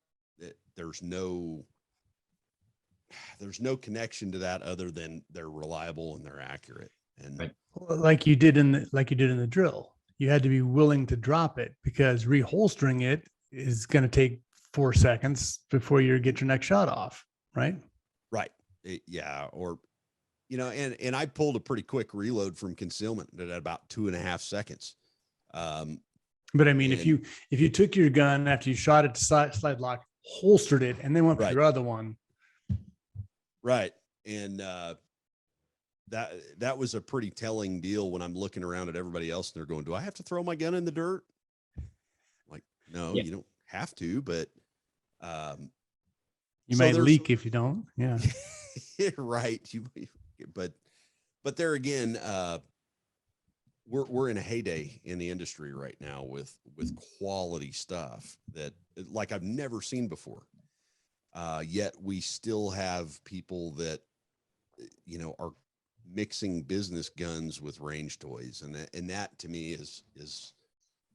there's no connection to that other than they're reliable and they're accurate. And right. Like you did in the drill, you had to be willing to drop it because reholstering it is going to take 4 seconds before you get your next shot off. Right. Right. Yeah. Or, and I pulled a pretty quick reload from concealment at about 2.5 seconds. But I mean, if you took your gun after you shot it to slide lock, holstered it, and then went for your other one. Right. And, that was a pretty telling deal when I'm looking around at everybody else and they're going, do I have to throw my gun in the dirt? Like, no, Yeah. you don't have to, but, You so might there's leak if you don't. Yeah. right. But there again, we're in a heyday in the industry right now with quality stuff that like I've never seen before. Yet we still have people that, you know, are mixing business guns with range toys. And that to me is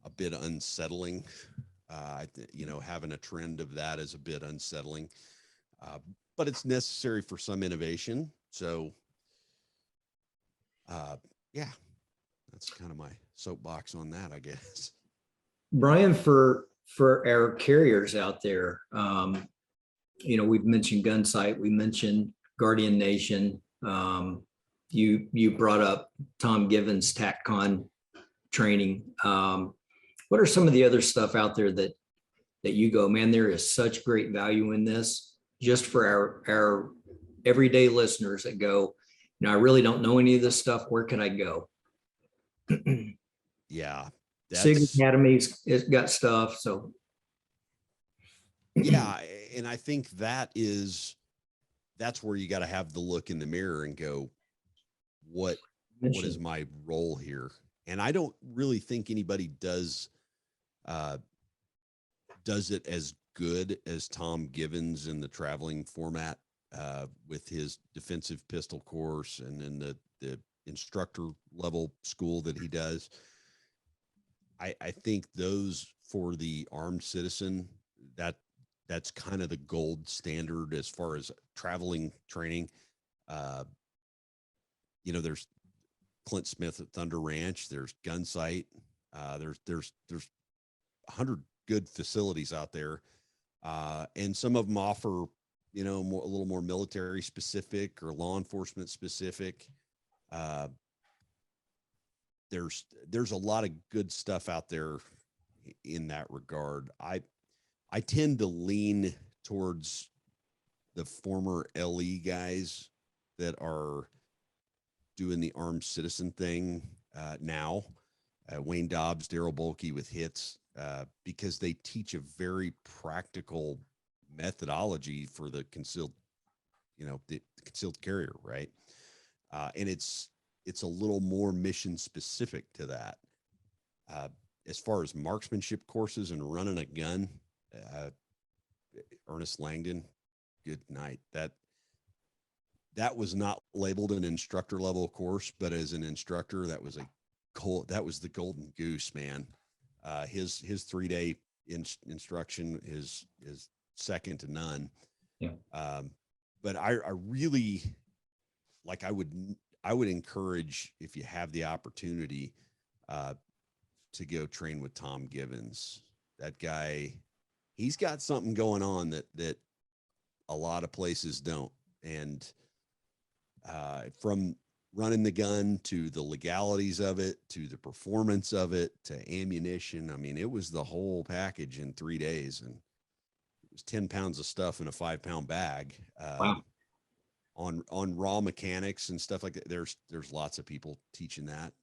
a bit unsettling. You know, having a trend of that is a bit unsettling, but it's necessary for some innovation. So, yeah, that's kind of my soapbox on that, I guess. Brian, for our carriers out there, you know, we've mentioned Gunsight, we mentioned Guardian Nation. You brought up Tom Givens TacCon training. What are some of the other stuff out there that you go, man, there is such great value in this, just for our everyday listeners that go, you know, I really don't know any of this stuff. Where can I go? Yeah, SIG that's Academy's it's got stuff. So yeah, and I think that's where you got to have the look in the mirror and go, what is my role here? And I don't really think anybody does it as good as Tom Givens in the traveling format, with his defensive pistol course and then the instructor level school that he does. I think those for the armed citizen, that's kind of the gold standard as far as traveling training. You know, there's Clint Smith at Thunder Ranch, there's Gunsight, there's 100 good facilities out there. And some of them offer, you know, a little more military specific or law enforcement specific. There's a lot of good stuff out there in that regard. I tend to lean towards the former LE guys that are doing the armed citizen thing now. Wayne Dobbs, Daryl Bolke with HITS, because they teach a very practical methodology for the concealed, you know, the concealed carrier, right? And it's a little more mission specific to that. As far as marksmanship courses and running a gun, Ernest Langdon, good night. That was not labeled an instructor level course, but as an instructor, that was the golden goose, man. His 3-day instruction is second to none. Yeah. But I really like, I would encourage, if you have the opportunity, to go train with Tom Givens. That guy, he's got something going on that a lot of places don't. And from running the gun to the legalities of it, to the performance of it, to ammunition, I mean, it was the whole package in 3 days, and it was 10 pounds of stuff in a 5-pound bag. Wow. On raw mechanics and stuff like that. There's lots of people teaching that.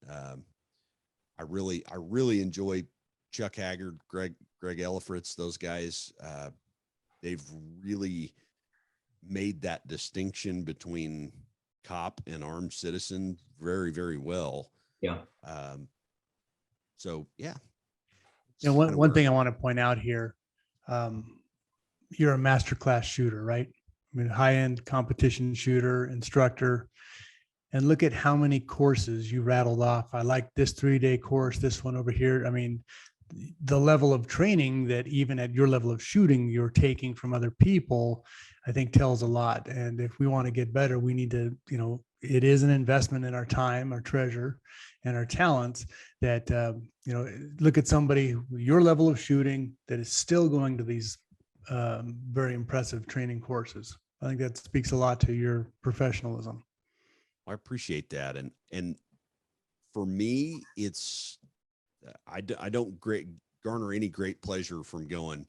I really enjoy Chuck Haggard, Greg Ellifritz, those guys. They've really made that distinction between cop and armed citizen very, very well. Yeah. So yeah. You know, one thing I want to point out here, you're a master class shooter, right? I mean, high-end competition shooter, instructor, and look at how many courses you rattled off. I like this 3-day course, this one over here. I mean, the level of training that even at your level of shooting, you're taking from other people, I think tells a lot. And if we want to get better, we need to, you know, it is an investment in our time, our treasure, and our talents that, you know, look at somebody, your level of shooting, that is still going to these very impressive training courses. I think that speaks a lot to your professionalism. I appreciate that. And for me, it's, I don't garner any great pleasure from going,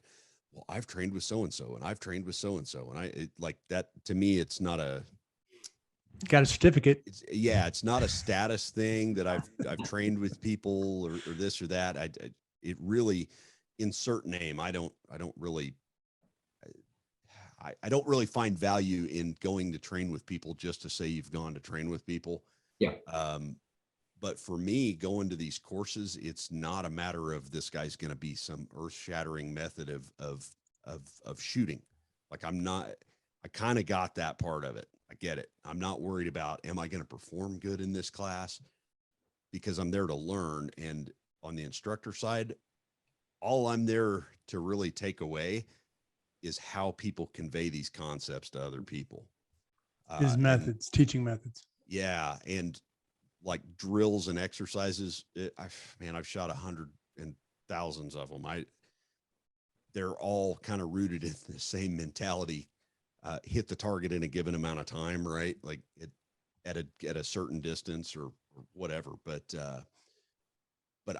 well, I've trained with so-and-so and I've trained with so-and-so. And like that, to me, it's not Got a certificate. It's not a status thing that I've trained with people or this or that. It really, insert name. I don't really find value in going to train with people just to say you've gone to train with people. Yeah. But for me, going to these courses, it's not a matter of this guy's going to be some earth-shattering method of shooting. Like I kind of got that part of it. I get it. I'm not worried about, am I going to perform good in this class? Because I'm there to learn. And on the instructor side, all I'm there to really take away is how people convey these concepts to other people. His methods, teaching methods. Yeah. And like drills and exercises, I've shot 100 and thousands of them. They're all kind of rooted in the same mentality. Hit the target in a given amount of time, right? Like at a certain distance or whatever. But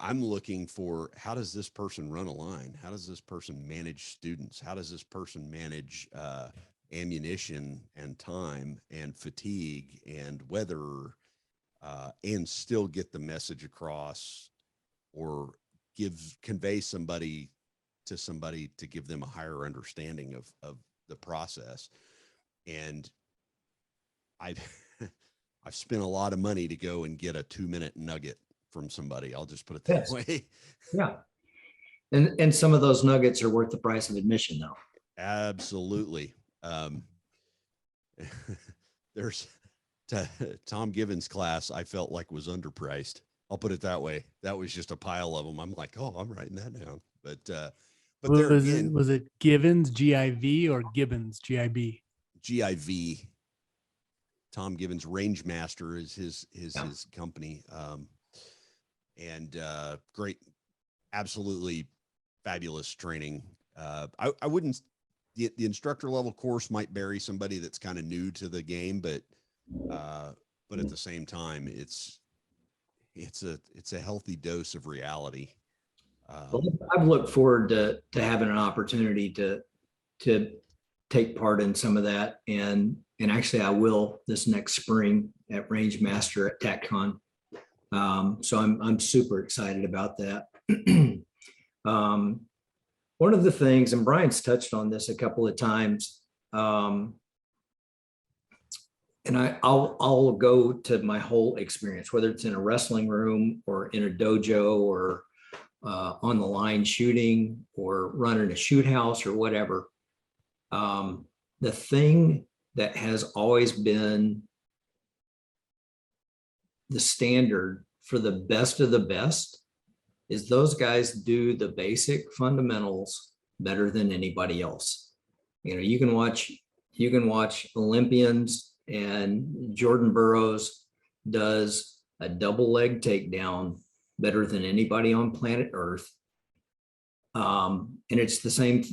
I'm looking for, how does this person run a line? How does this person manage students? How does this person manage ammunition and time and fatigue and weather, and still get the message across, or convey somebody to give them a higher understanding of the process. And I've spent a lot of money to go and get a 2-minute nugget from somebody. I'll just put it that way. Yeah. And some of those nuggets are worth the price of admission though. Absolutely. There's Tom Gibbons' class, I felt like was underpriced. I'll put it that way. That was just a pile of them. I'm like, oh, I'm writing that down. But there again, was it Givens, GIV, or Gibbons, GIB? GIV. Tom Gibbons, Range Master is his company. And great, absolutely fabulous training. I wouldn't, the instructor level course might bury somebody that's kind of new to the game, but at the same time, it's a healthy dose of reality. Well, I've looked forward to having an opportunity to take part in some of that, and actually I will this next spring at Range Master at TacCon. So I'm super excited about that. One of the things, and Brian's touched on this a couple of times, and I'll go to my whole experience, whether it's in a wrestling room or in a dojo or on the line shooting or running a shoot house or whatever. The thing that has always been the standard for the best of the best is those guys do the basic fundamentals better than anybody else. You know, you can watch Olympians, and Jordan Burroughs does a double leg takedown better than anybody on planet Earth. And it's the same,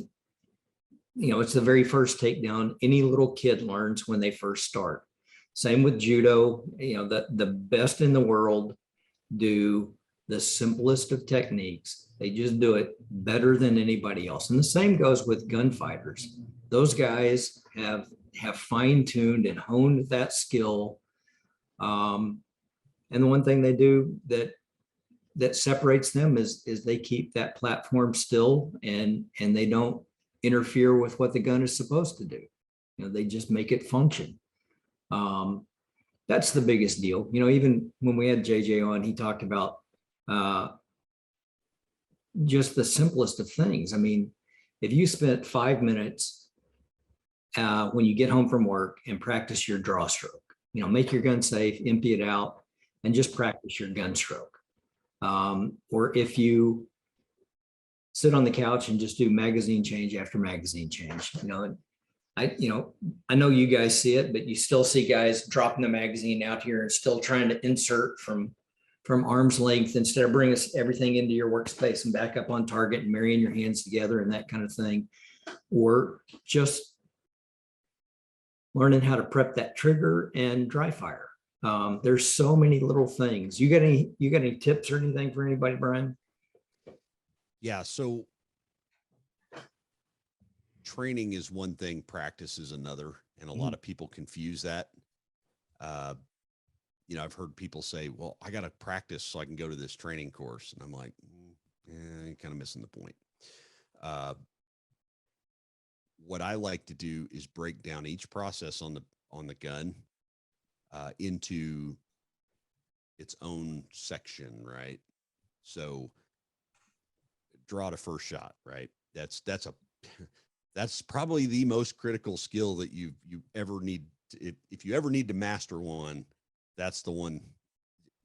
it's the very first takedown any little kid learns when they first start. Same with judo, the best in the world do the simplest of techniques. They just do it better than anybody else. And the same goes with gunfighters. Those guys have fine-tuned and honed that skill. And the one thing they do that separates them is they keep that platform still, and they don't interfere with what the gun is supposed to do. They just make it function. That's the biggest deal. Even when we had JJ on, he talked about just the simplest of things. I mean, if you spent 5 minutes when you get home from work and practice your draw stroke, make your gun safe, empty it out, and just practice your gun stroke. Or if you sit on the couch and just do magazine change after magazine change, I know you guys see it, but you still see guys dropping the magazine out here and still trying to insert from arm's length instead of bringing everything into your workspace and back up on target and marrying your hands together and that kind of thing. Or just learning how to prep that trigger and dry fire. There's so many little things. You got any tips or anything for anybody, Brian? Yeah. So training is one thing, practice is another. And a lot of people confuse that. You know, I've heard people say, well, I got to practice so I can go to this training course. And I'm like, you're kind of missing the point. What I like to do is break down each process on the gun into its own section, right? So draw to first shot, right? That's that's probably the most critical skill that you ever need. If you ever need to master one, that's the one.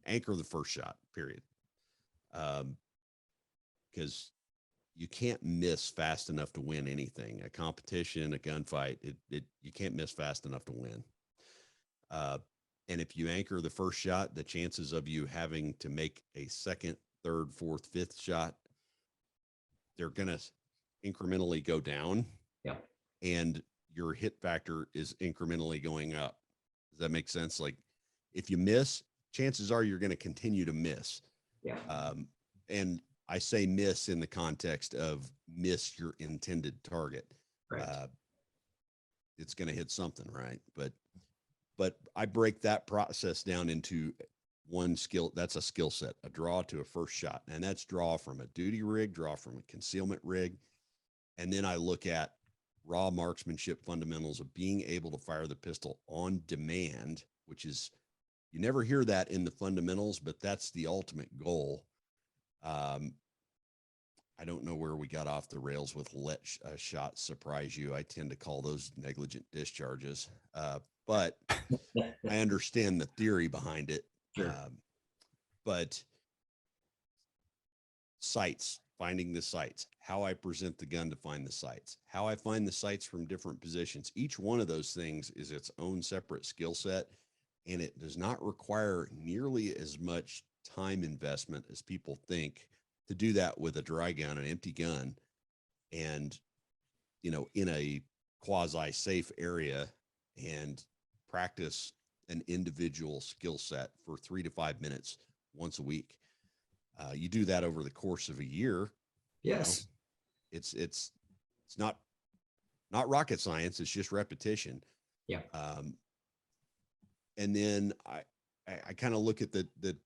Anchor the first shot, period. Because you can't miss fast enough to win anything. A competition, a gunfight, you can't miss fast enough to win. And if you anchor the first shot, the chances of you having to make a second, third, fourth, fifth shot, they're going to incrementally go down. Yeah. And your hit factor is incrementally going up. Does that make sense? Like if you miss, chances are you're going to continue to miss. Yeah. And I say miss in the context of miss your intended target. Right. It's going to hit something, right? But I break that process down into one skill. That's a skill set, a draw to a first shot. And that's draw from a duty rig, draw from a concealment rig. And then I look at raw marksmanship fundamentals of being able to fire the pistol on demand, which is, you never hear that in the fundamentals, but that's the ultimate goal. I don't know where we got off the rails with let a shot surprise you. I tend to call those negligent discharges. But I understand the theory behind it. Sure. But sights, finding the sights, how I present the gun to find the sights, how I find the sights from different positions. Each one of those things is its own separate skill set, and it does not require nearly as much time investment as people think to do that with a dry gun, an empty gun, and, you know, in a quasi safe area, and practice an individual skill set for 3 to 5 minutes once a week. You do that over the course of a year. Yes. You know, it's not rocket science. It's just repetition. Yeah. And then I kind of look at the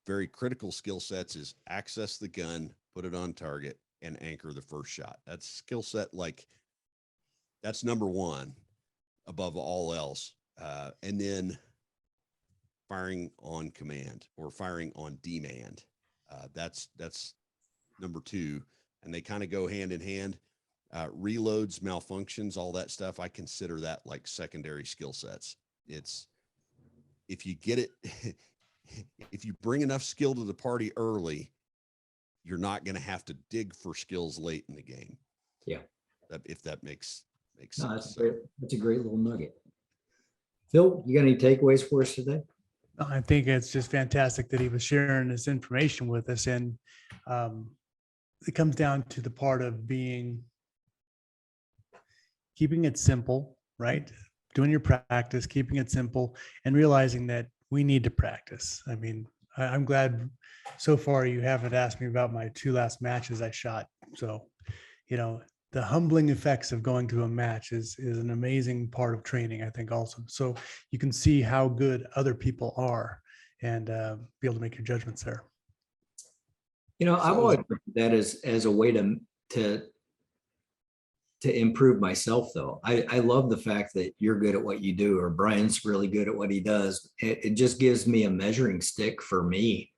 very critical skill sets is access the gun, put it on target, and anchor the first shot. That's skill set. Like that's number one above all else. And then firing on command or firing on demand. That's number two. And they kind of go hand in hand. Reloads, malfunctions, all that stuff. I consider that like secondary skill sets. It's, if you get it, if you bring enough skill to the party early, you're not going to have to dig for skills late in the game. Yeah. If that makes No, sense. that's a great little nugget. Phil, you got any takeaways for us today? I think it's just fantastic that he was sharing this information with us. And it comes down to the part of keeping it simple, right? Doing your practice, keeping it simple, and realizing that we need to practice. I mean, I'm glad so far you haven't asked me about my 2 last matches I shot. So, you know, the humbling effects of going to a match is an amazing part of training, I think also. So you can see how good other people are and be able to make your judgments there. You know, I've always looked at that as a way to improve myself, though. I love the fact that you're good at what you do, or Bryan's really good at what he does. It just gives me a measuring stick for me.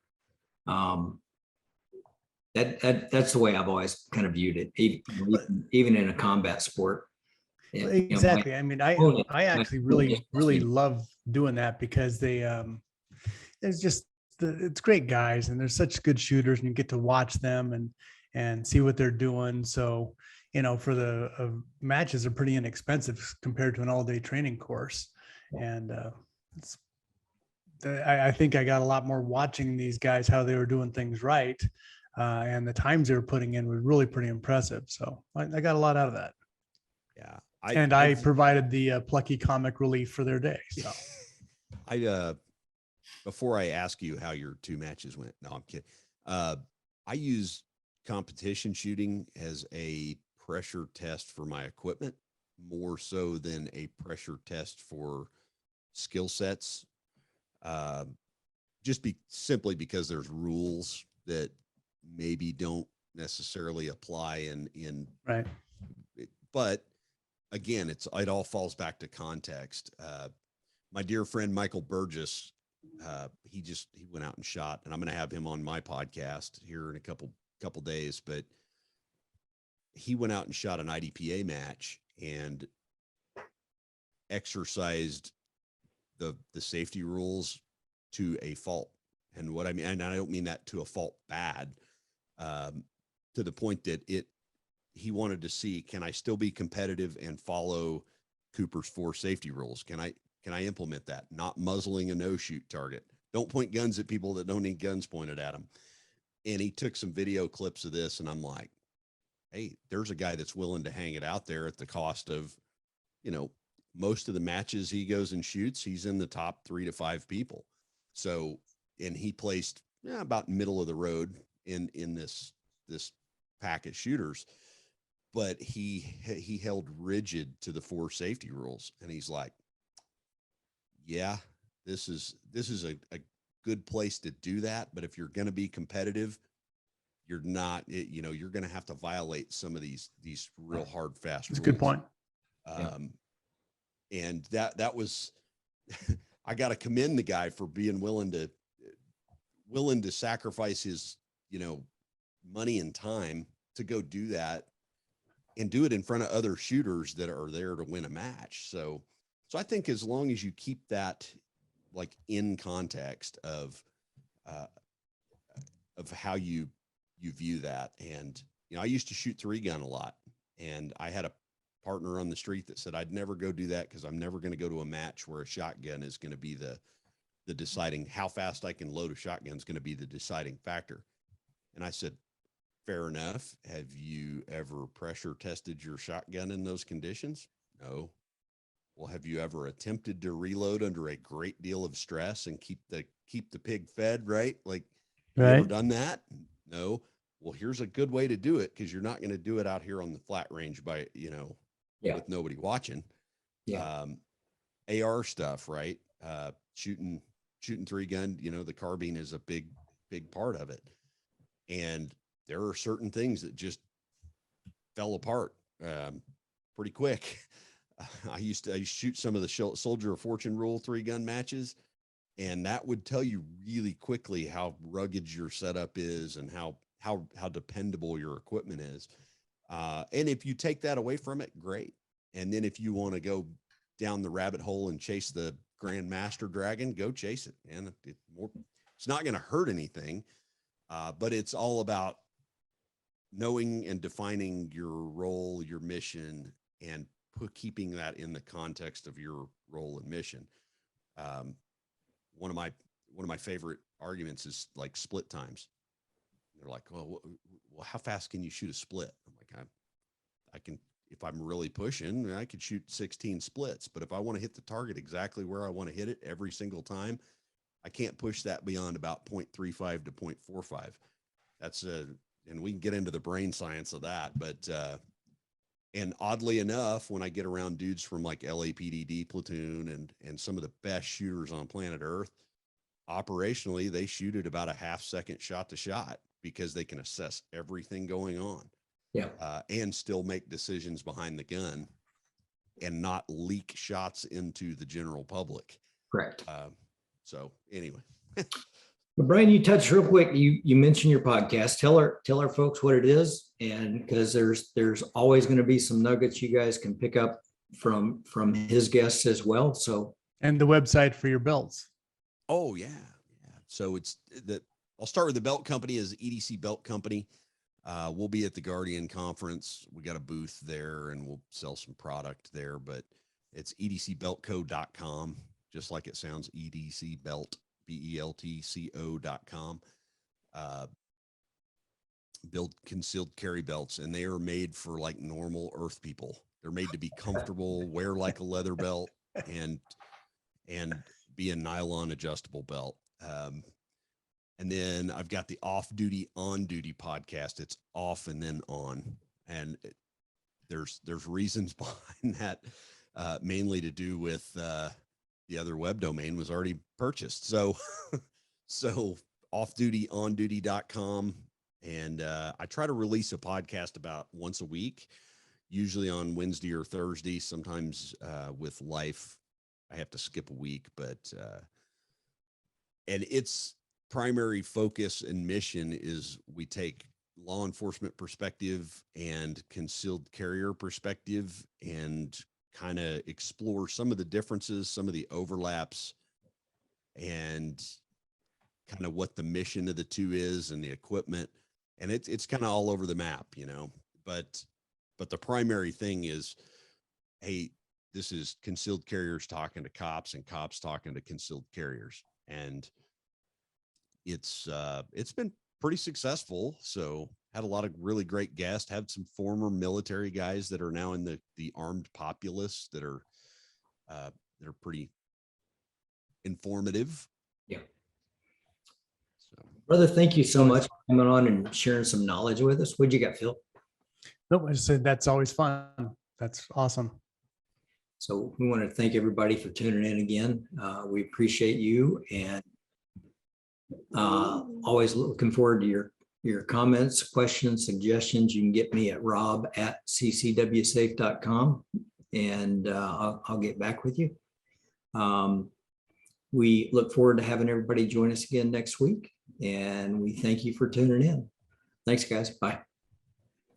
That's the way I've always kind of viewed it, even in a combat sport. Exactly. I mean, I actually really love doing that because it's just it's great guys, and they're such good shooters, and you get to watch them and see what they're doing. So, you know, for the matches are pretty inexpensive compared to an all-day training course. And I think I got a lot more watching these guys, how they were doing things right. And the times they were putting in was really pretty impressive. So I got a lot out of that. Yeah. I provided the plucky comic relief for their day. So before I ask you how your 2 matches went, no, I'm kidding. I use competition shooting as a pressure test for my equipment more so than a pressure test for skill sets, just simply because there's rules that maybe don't necessarily apply in, Right. but again, it all falls back to context. My dear friend, Michael Burgess, he went out and shot, and I'm going to have him on my podcast here in a couple days, but he went out and shot an IDPA match and exercised the safety rules to a fault. And what I mean, and I don't mean that to a fault bad, to the point that he wanted to see, can I still be competitive and follow Cooper's 4 safety rules? Can I implement that? Not muzzling a no-shoot target. Don't point guns at people that don't need guns pointed at them. And he took some video clips of this, and I'm like, hey, there's a guy that's willing to hang it out there at the cost of, most of the matches he goes and shoots, he's in the top 3 to 5 people. So, and he placed about middle of the road in this pack of shooters, but he held rigid to the 4 safety rules. And he's like, yeah, this is a good place to do that. But if you're going to be competitive, you're not, you're going to have to violate some of these real hard, fast rules. That's a good point. And that was, I got to commend the guy for being willing to sacrifice his, money and time to go do that and do it in front of other shooters that are there to win a match. So I think as long as you keep that like in context of how you view that. And, I used to shoot 3-gun a lot, and I had a partner on the street that said, I'd never go do that, 'cause I'm never going to go to a match where a shotgun is going to be the deciding, how fast I can load a shotgun is going to be the deciding factor. And I said, fair enough. Have you ever pressure tested your shotgun in those conditions? No. Well, have you ever attempted to reload under a great deal of stress and keep the pig fed, right? Like, have you ever done that? No. Well, here's a good way to do it, because you're not going to do it out here on the flat range by, with nobody watching. Yeah. AR stuff, right? Shooting 3-gun, the carbine is a big part of it. And there are certain things that just fell apart pretty quick. I used to shoot some of the Soldier of Fortune rule 3-gun matches, and that would tell you really quickly how rugged your setup is and how dependable your equipment is. And if you take that away from it, great. And then if you want to go down the rabbit hole and chase the Grand Master Dragon, go chase it. And it's not going to hurt anything, but it's all about knowing and defining your role, your mission, and keeping that in the context of your role and mission. One of my favorite arguments is like split times. They're like, well, how fast can you shoot a split? I'm like, I can, if I'm really pushing, I could shoot 16 splits, but if I want to hit the target exactly where I want to hit it every single time, I can't push that beyond about 0.35 to 0.45. That's and we can get into the brain science of that, but, and oddly enough, when I get around dudes from like LAPD platoon and some of the best shooters on planet Earth, operationally, they shoot at about a half-second shot to shot, because they can assess everything going on. Yeah. And still make decisions behind the gun and not leak shots into the general public. Correct. So anyway. Well, Bryan, you touched real quick. You mentioned your podcast. Tell our folks what it is, and because there's always going to be some nuggets you guys can pick up from his guests as well. So, and the website for your belts. Oh yeah. So I'll start with the belt company is EDC Belt Company. We'll be at the Guardian Conference. We got a booth there, and we'll sell some product there, but it's edcbeltco.com, just like it sounds, EDC Belt, BELTCO.com. Build concealed carry belts, and they are made for like normal earth people. They're made to be comfortable, wear like a leather belt, and be a nylon adjustable belt. And then I've got the off-duty, on-duty podcast. It's off and then on. And there's reasons behind that, mainly to do with the other web domain was already purchased. So, so offdutyonduty.com. And I try to release a podcast about once a week, usually on Wednesday or Thursday. Sometimes with life, I have to skip a week, but and its primary focus and mission is we take law enforcement perspective and concealed carrier perspective and kind of explore some of the differences, some of the overlaps, and kind of what the mission of the two is and the equipment. And it's kind of all over the map, you know, but the primary thing is, hey, this is concealed carriers talking to cops and cops talking to concealed carriers. And it's been pretty successful. So had a lot of really great guests, had some former military guys that are now in the armed populace that are pretty informative. Yeah. So, Brother, thank you so much for coming on and sharing some knowledge with us. What'd you got, Phil? Nope, I just said that's always fun. That's awesome. So we want to thank everybody for tuning in again. We appreciate you, and always looking forward to your comments, questions, suggestions. You can get me at rob@ccwsafe.com, and I'll get back with you. We look forward to having everybody join us again next week, and we thank you for tuning in. Thanks, guys. Bye.